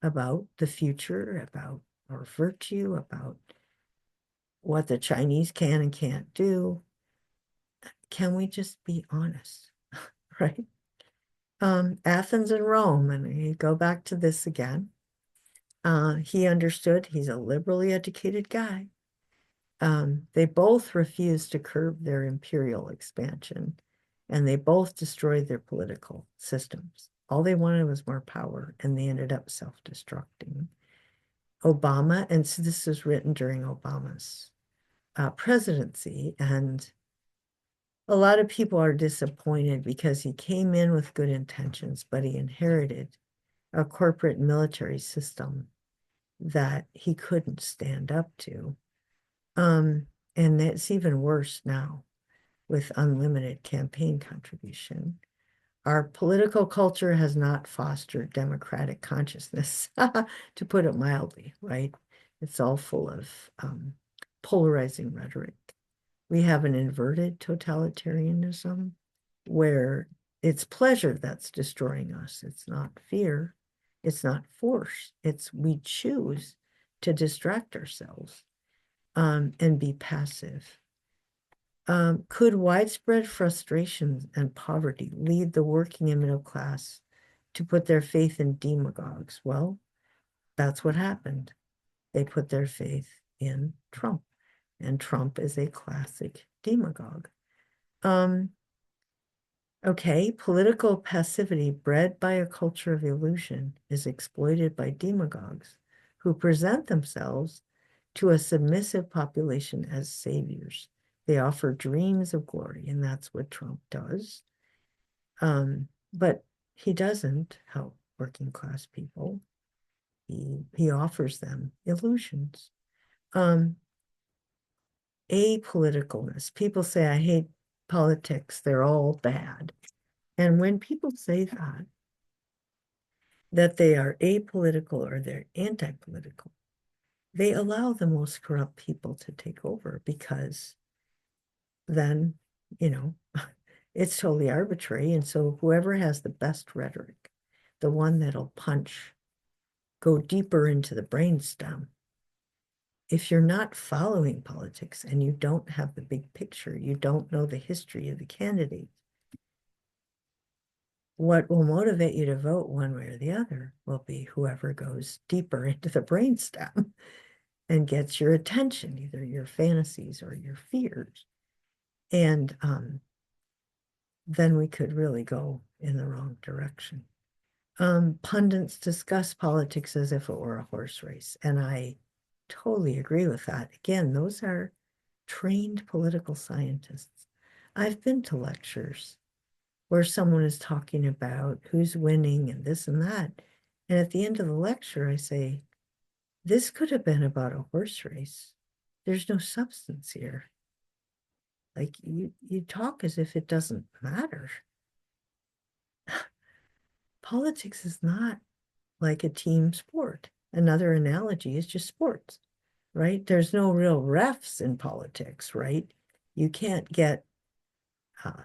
about the future, about our virtue, about what the Chinese can and can't do? Can we just be honest, right? Athens and Rome, and you go back to this again. He understood he's a liberally educated guy. They both refused to curb their imperial expansion, and they both destroyed their political systems. All they wanted was more power, and they ended up self-destructing. Obama, and so this was written during Obama's presidency, and a lot of people are disappointed because he came in with good intentions, but he inherited a corporate military system that he couldn't stand up to. And it's even worse now with unlimited campaign contribution. Our political culture has not fostered democratic consciousness, to put it mildly, right? It's all full of polarizing rhetoric. We have an inverted totalitarianism where it's pleasure that's destroying us. It's not fear. It's not force. It's we choose to distract ourselves and be passive. Could widespread frustration and poverty lead the working and middle class to put their faith in demagogues? Well, that's what happened. They put their faith in Trump, and Trump is a classic demagogue. Okay, political passivity bred by a culture of illusion is exploited by demagogues who present themselves to a submissive population as saviors. They offer dreams of glory, and that's what Trump does. But he doesn't help working class people. He offers them illusions. Apoliticalness. People say, I hate politics, they're all bad. And when people say that they are apolitical or they're anti-political, they allow the most corrupt people to take over because then, you know, it's totally arbitrary. And so whoever has the best rhetoric, the one that'll punch, go deeper into the brainstem. If you're not following politics and you don't have the big picture, you don't know the history of the candidate, what will motivate you to vote one way or the other will be whoever goes deeper into the brainstem and gets your attention, either your fantasies or your fears. And then we could really go in the wrong direction. Pundits discuss politics as if it were a horse race, and I totally agree with that. Again, those are trained political scientists. I've been to lectures where someone is talking about who's winning and this and that. And at the end of the lecture, I say, this could have been about a horse race. There's no substance here. Like you talk as if it doesn't matter. Politics is not like a team sport. Another analogy is just sports, right? There's no real refs in politics, right? You can't get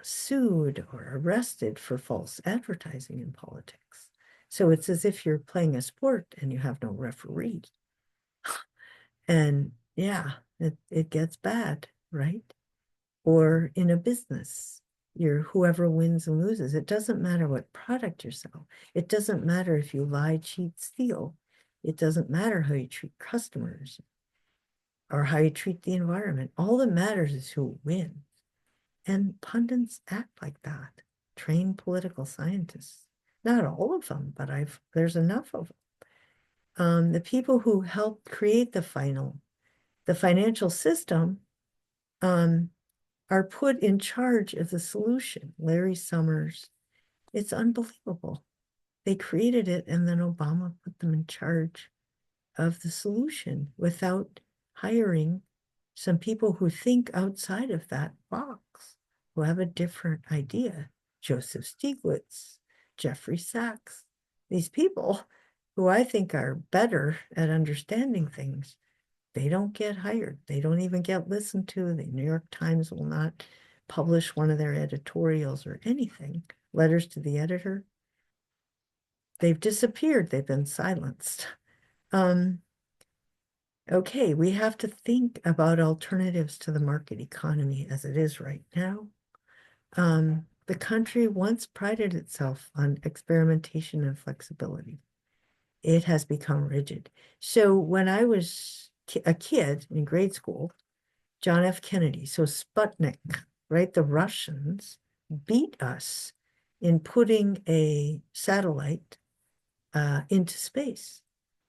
sued or arrested for false advertising in politics. So it's as if you're playing a sport and you have no referee. And yeah, it gets bad, right? Or in a business, you're whoever wins and loses. It doesn't matter what product you sell. It doesn't matter if you lie, cheat, steal. It doesn't matter how you treat customers. or how you treat the environment. All that matters is who wins. And pundits act like that. Trained political scientists. Not all of them, but there's enough of them. The people who helped create the financial system, are put in charge of the solution. Larry Summers. It's unbelievable. They created it, and then Obama put them in charge of the solution without hiring some people who think outside of that box, who have a different idea. Joseph Stiglitz, Jeffrey Sachs, these people who I think are better at understanding things, they don't get hired. They don't even get listened to. The New York Times will not publish one of their editorials or anything. Letters to the editor. They've disappeared. They've been silenced. Okay, we have to think about alternatives to the market economy as it is right now. The country once prided itself on experimentation and flexibility. It has become rigid. So when I was a kid in grade school, John F. Kennedy, so Sputnik, right? The Russians beat us in putting a satellite into space.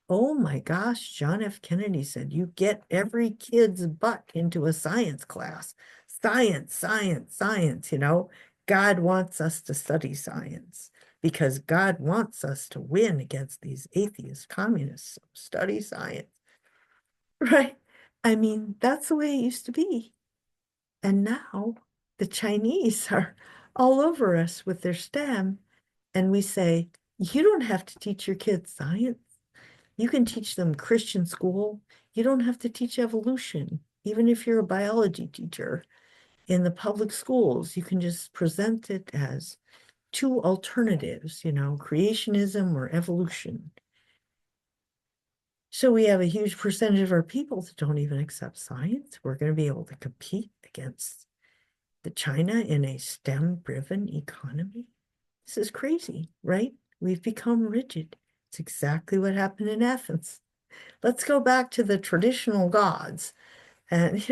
Oh my gosh, John F. Kennedy said, you get every kid's butt into a science class. Science, science, science, God wants us to study science because God wants us to win against these atheist communists. So study science, right? I mean, that's the way it used to be. And now the Chinese are all over us with their STEM. And we say, you don't have to teach your kids science. You can teach them Christian school. You don't have to teach evolution. Even if you're a biology teacher in the public schools, you can just present it as two alternatives, creationism or evolution. So we have a huge percentage of our people that don't even accept science. We're going to be able to compete against the China in a STEM-driven economy. This is crazy, right? We've become rigid. It's exactly what happened in Athens. Let's go back to the traditional gods and,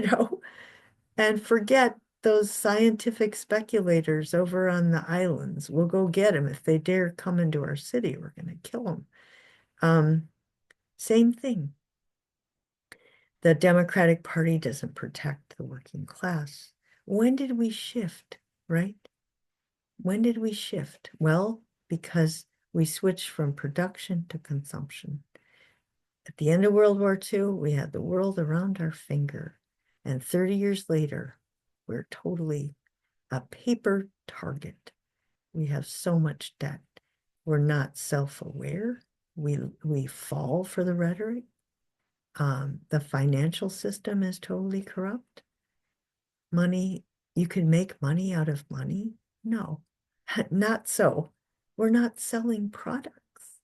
and forget those scientific speculators over on the islands. We'll go get them. If they dare come into our city, we're going to kill them. Same thing. The Democratic Party doesn't protect the working class. When did we shift, right? When did we shift? Well, because we switched from production to consumption. At the end of World War II, we had the world around our finger. And 30 years later, we're totally a paper target. We have so much debt. We're not self-aware. We fall for the rhetoric. The financial system is totally corrupt. Money, you can make money out of money? No, not so. We're not selling products.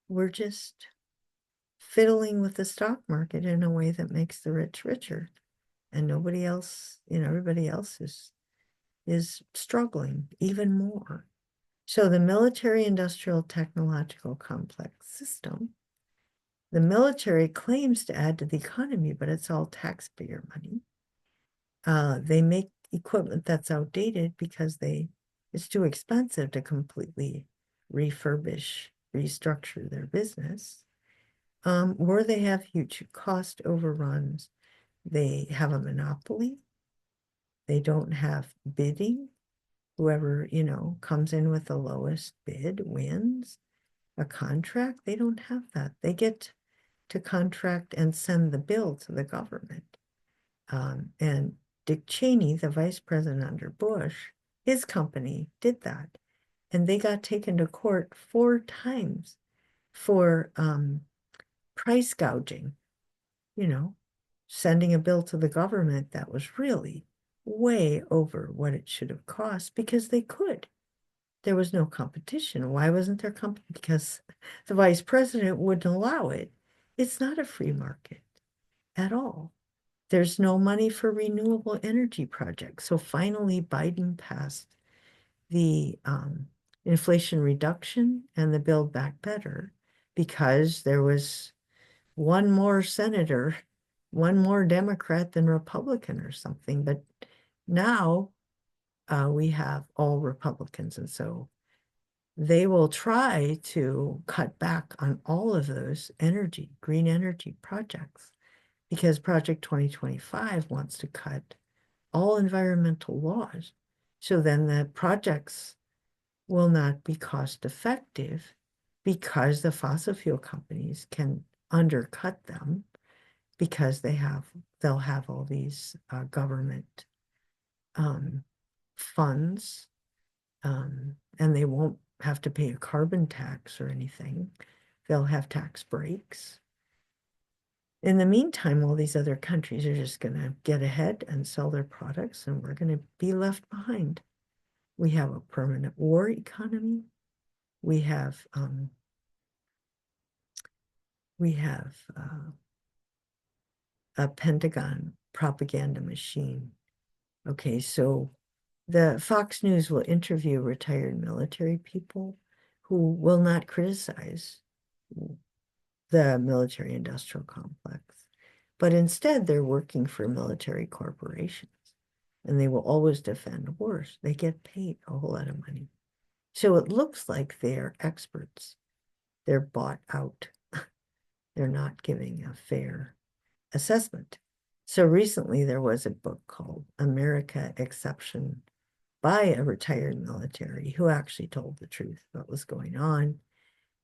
We're just fiddling with the stock market in a way that makes the rich richer. And nobody else, everybody else is struggling even more. So the military industrial technological complex system, the military claims to add to the economy, but it's all taxpayer money. They make equipment that's outdated because it's too expensive to completely refurbish, restructure their business. Or they have huge cost overruns. They have a monopoly. They don't have bidding. Whoever, comes in with the lowest bid wins a contract. They don't have that. They get to contract and send the bill to the government. And Dick Cheney, the vice president under Bush, his company did that. And they got taken to court 4 times for price gouging, sending a bill to the government that was really way over what it should have cost because they could. There was no competition. Why wasn't there competition? Because the vice president wouldn't allow it. It's not a free market at all. There's no money for renewable energy projects. So finally, Biden passed the Inflation Reduction and the Build Back Better because there was one more senator one more Democrat than Republican or something. But now we have all Republicans. And so they will try to cut back on all of those green energy projects, because Project 2025 wants to cut all environmental laws. So then the projects will not be cost effective because the fossil fuel companies can undercut them, because they'll have all these government funds, and they won't have to pay a carbon tax or anything. They'll have tax breaks. In the meantime, all these other countries are just going to get ahead and sell their products, and we're going to be left behind. We have a permanent war economy. We have a Pentagon propaganda machine. Okay, so the Fox News will interview retired military people who will not criticize the military industrial complex, but instead they're working for military corporations, and they will always defend wars. They get paid a whole lot of money. So it looks like they're experts. They're bought out. They're not giving a fair assessment. So recently there was a book called America Exception by a retired military who actually told the truth what was going on.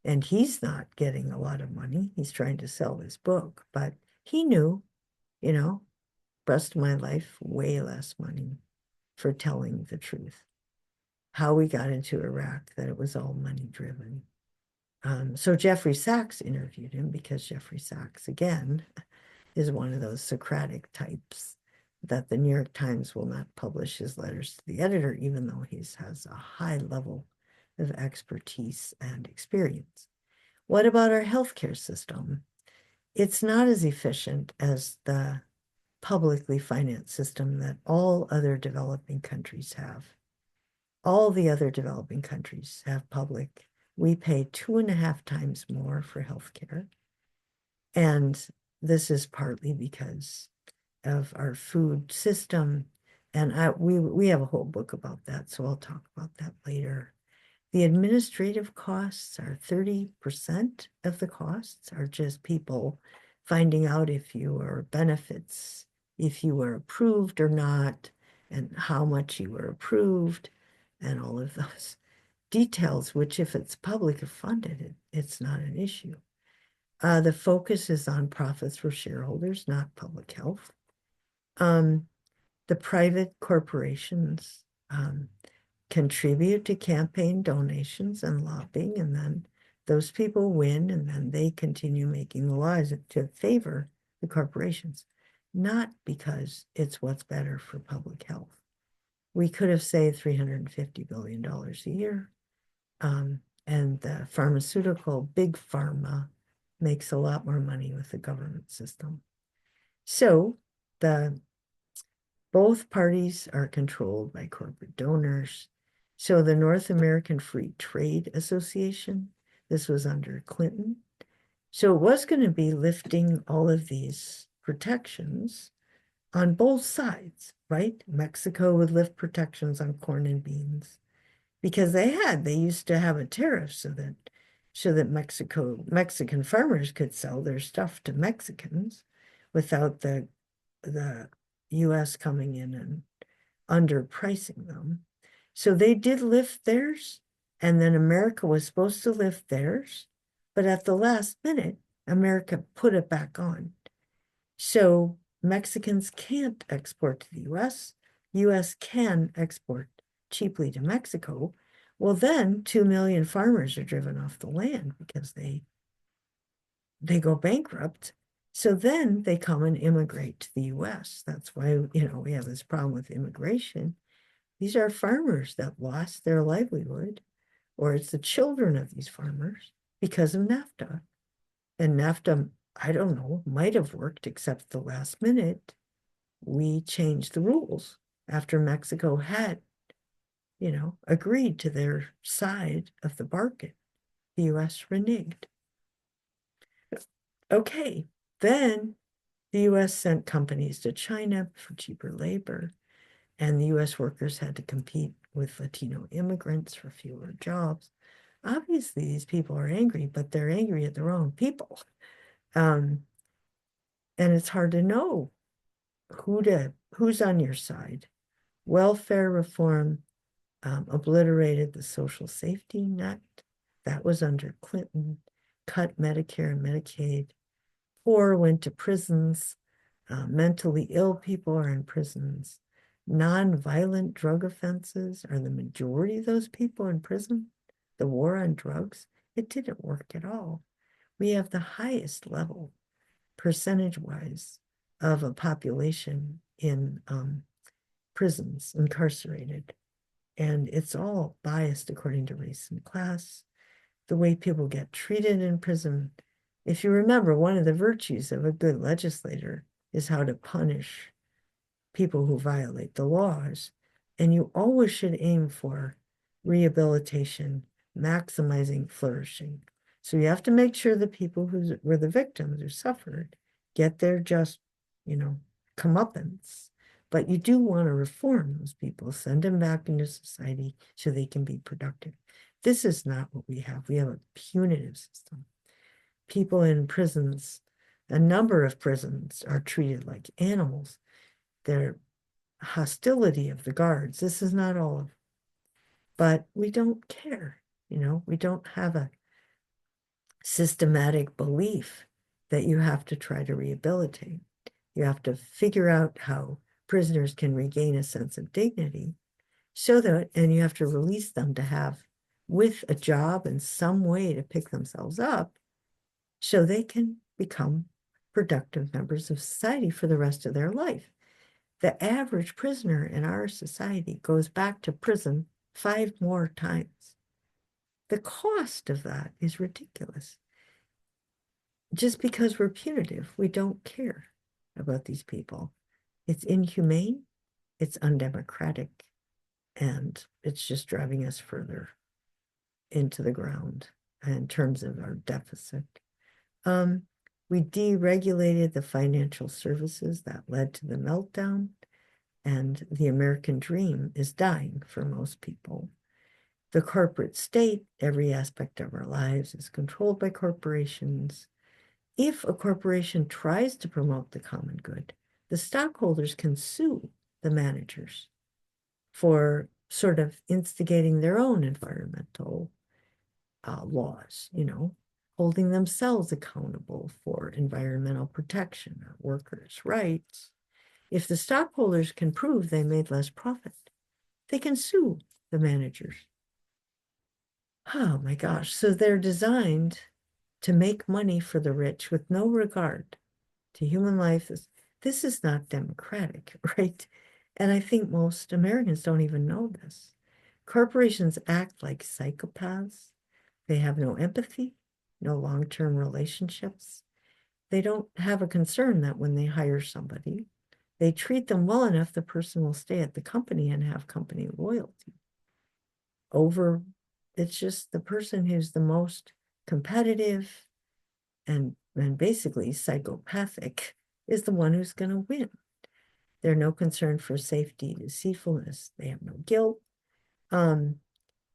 And he's not getting a lot of money. He's trying to sell his book, but he knew, you know, rest of my life, way less money for telling the truth. How we got into Iraq, that it was all money driven. So Jeffrey Sachs interviewed him, because Jeffrey Sachs, again, is one of those Socratic types that the New York Times will not publish his letters to the editor, even though he has a high level of expertise and experience. What about our healthcare system? It's not as efficient as the publicly financed system that all other developing countries have. All the other developing countries have public. We pay 2.5 times more for healthcare. And this is partly because of our food system. And we have a whole book about that, so I'll talk about that later. The administrative costs are 30% of the costs are just people finding out if you are benefits, if you were approved or not, and how much you were approved, and all of those details, which if it's public funded, it's not an issue. The focus is on profits for shareholders, not public health. The private corporations contribute to campaign donations and lobbying, and then those people win, and then they continue making the laws to favor the corporations, not because it's what's better for public health. We could have saved $350 billion a year, and the pharmaceutical, big pharma, makes a lot more money with the government system. So both parties are controlled by corporate donors. So the North American Free Trade Association, this was under Clinton. So it was going to be lifting all of these protections on both sides, right? Mexico would lift protections on corn and beans, because they used to have a tariff so that Mexican farmers could sell their stuff to Mexicans without the US coming in and underpricing them. So they did lift theirs, and then America was supposed to lift theirs, but at the last minute, America put it back on. So Mexicans can't export to the US. US can export cheaply to Mexico. Well, then 2 million farmers are driven off the land because they go bankrupt. So then they come and immigrate to the US. That's why, we have this problem with immigration. These are farmers that lost their livelihood, or it's the children of these farmers, because of NAFTA. And NAFTA, I don't know, might have worked, except the last minute, we changed the rules after Mexico had, agreed to their side of the bargain. The US reneged. Okay, then The US sent companies to China for cheaper labor, and the US workers had to compete with Latino immigrants for fewer jobs. Obviously, these people are angry, but they're angry at the wrong people. And it's hard to know who's on your side. Welfare reform obliterated the social safety net. That was under Clinton. Cut Medicare and Medicaid. Poor went to prisons. Mentally ill people are in prisons. Non-violent drug offenses are the majority of those people in prison. The war on drugs, it didn't work at all. We have the highest level, percentage-wise, of a population in prisons, incarcerated. And it's all biased according to race and class. The way people get treated in prison. If you remember, one of the virtues of a good legislator is how to punish people who violate the laws. And you always should aim for rehabilitation, maximizing flourishing. So you have to make sure the people who were the victims who suffered get their just, comeuppance. But you do want to reform those people, send them back into society so they can be productive. This is not what we have. We have a punitive system. People in prisons, a number of prisons are treated like animals. Their hostility of the guards, this is not all of, but we don't care. We don't have a systematic belief that you have to try to rehabilitate. You have to figure out how prisoners can regain a sense of dignity and you have to release them to have with a job and some way to pick themselves up so they can become productive members of society for the rest of their life. The average prisoner in our society goes back to prison 5 more times. The cost of that is ridiculous. Just because we're punitive, we don't care about these people. It's inhumane, it's undemocratic, and it's just driving us further into the ground in terms of our deficit. We deregulated the financial services that led to the meltdown, and the American dream is dying for most people. The corporate state, every aspect of our lives is controlled by corporations. If a corporation tries to promote the common good, the stockholders can sue the managers for sort of instigating their own environmental laws, holding themselves accountable for environmental protection or workers' rights. If the stockholders can prove they made less profit, they can sue the managers. Oh my gosh. So they're designed to make money for the rich with no regard to human life. This is not democratic, right? And I think most Americans don't even know this. Corporations act like psychopaths. They have no empathy, no long-term relationships. They don't have a concern that when they hire somebody, they treat them well enough, the person will stay at the company and have company loyalty. It's just the person who's the most competitive and basically psychopathic is the one who's going to win. They're no concern for safety, deceitfulness. They have no guilt.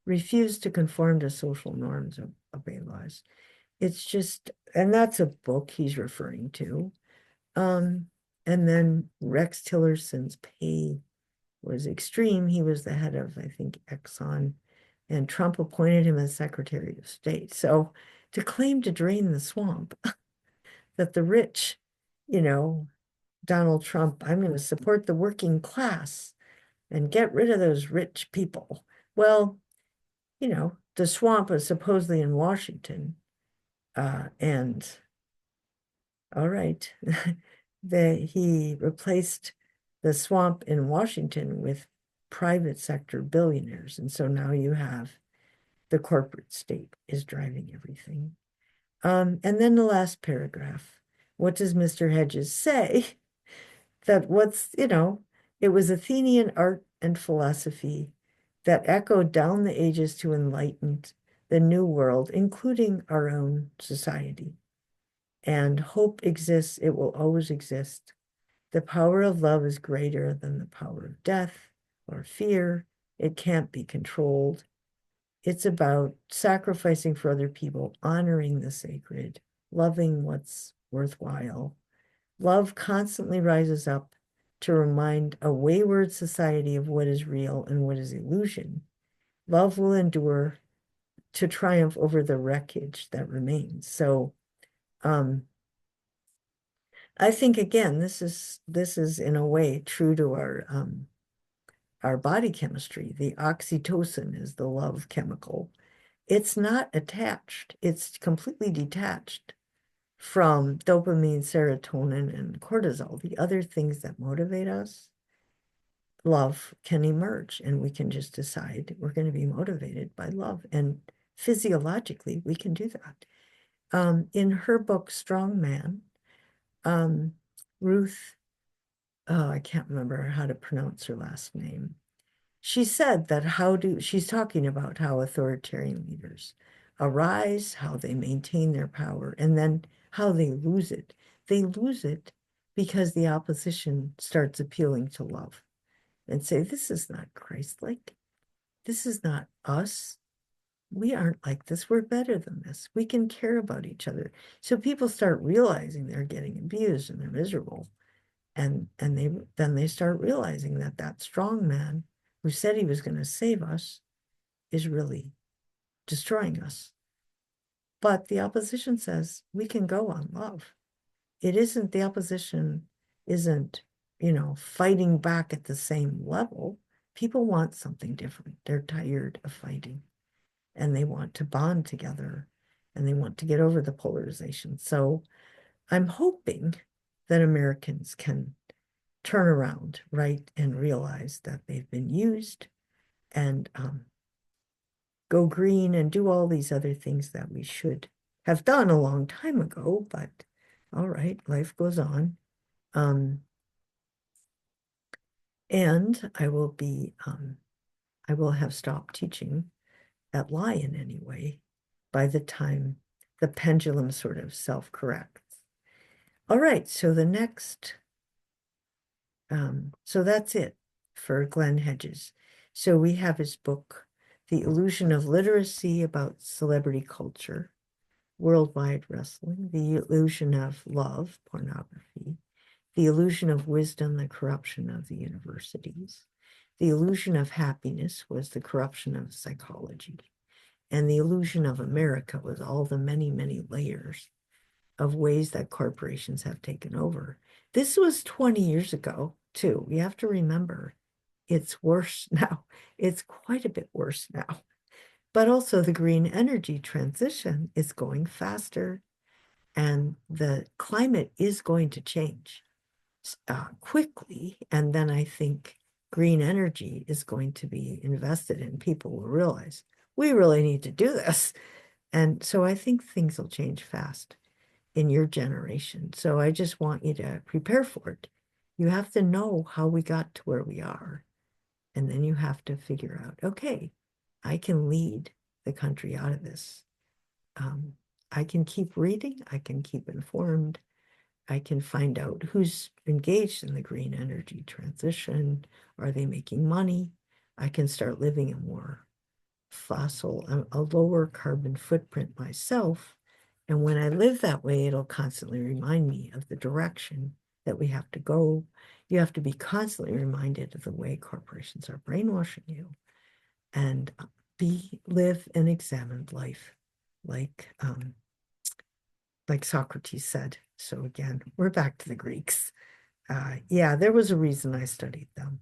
Refuse to conform to social norms or obey laws. It's just, and that's a book he's referring to. And then Rex Tillerson's pay was extreme. He was the head of, I think, Exxon, and Trump appointed him as Secretary of State. So to claim to drain the swamp, that the rich, Donald Trump, I'm going to support the working class and get rid of those rich people. Well, the swamp is supposedly in Washington. And all right, he replaced the swamp in Washington with private sector billionaires. And so now you have the corporate state is driving everything. And then the last paragraph, what does Mr. Hedges say? That it was Athenian art and philosophy that echoed down the ages to enlighten the new world, including our own society. And hope exists, it will always exist. The power of love is greater than the power of death or fear. It can't be controlled. It's about sacrificing for other people, honoring the sacred, loving what's worthwhile. Love constantly rises up to remind a wayward society of what is real and what is illusion. Love will endure to triumph over the wreckage that remains. So, I think again, this is in a way true to our body chemistry. The oxytocin is the love chemical. It's not attached. It's completely detached from dopamine, serotonin, and cortisol, the other things that motivate us. Love can emerge, and we can just decide we're going to be motivated by love. And physiologically, we can do that. In her book, Strong Man, um, Ruth, oh, I can't remember how to pronounce her last name. She said that she's talking about how authoritarian leaders arise, how they maintain their power, and then how they lose it. They lose it because the opposition starts appealing to love and say, this is not Christ-like. This is not us. We aren't like this. We're better than this. We can care about each other. So people start realizing they're getting abused and they're miserable. And they start realizing that that strong man who said he was going to save us is really destroying us. But the opposition says we can go on love. It isn't, the opposition isn't, fighting back at the same level. People want something different. They're tired of fighting and they want to bond together and they want to get over the polarization. So I'm hoping that Americans can turn around, right, and realize that they've been used and go green and do all these other things that we should have done a long time ago. But all right, life goes on. And I will have stopped teaching at Lyon anyway by the time the pendulum sort of self-corrects. All right, so the next so that's it for Glenn Hedges. So we have his book, The Illusion of Literacy About Celebrity Culture, Worldwide Wrestling, The Illusion of Love, Pornography, The Illusion of Wisdom, The Corruption of the Universities, The Illusion of Happiness was the corruption of psychology, and The Illusion of America was all the many, many layers of ways that corporations have taken over. This was 20 years ago, too. We have to remember it's worse now. It's quite a bit worse now. But also the green energy transition is going faster and the climate is going to change quickly. And then I think green energy is going to be invested in. People will realize we really need to do this. And so I think things will change fast in your generation. So I just want you to prepare for it. You have to know how we got to where we are. And then you have to figure out, okay, I can lead the country out of this. I can keep reading, I can keep informed, I can find out who's engaged in the green energy transition. Are they making money? I can start living a more a lower carbon footprint myself. And when I live that way, it'll constantly remind me of the direction that we have to go. You have to be constantly reminded of the way corporations are brainwashing you and live an examined life, like Socrates said. So again, we're back to the Greeks. Yeah, there was a reason I studied them.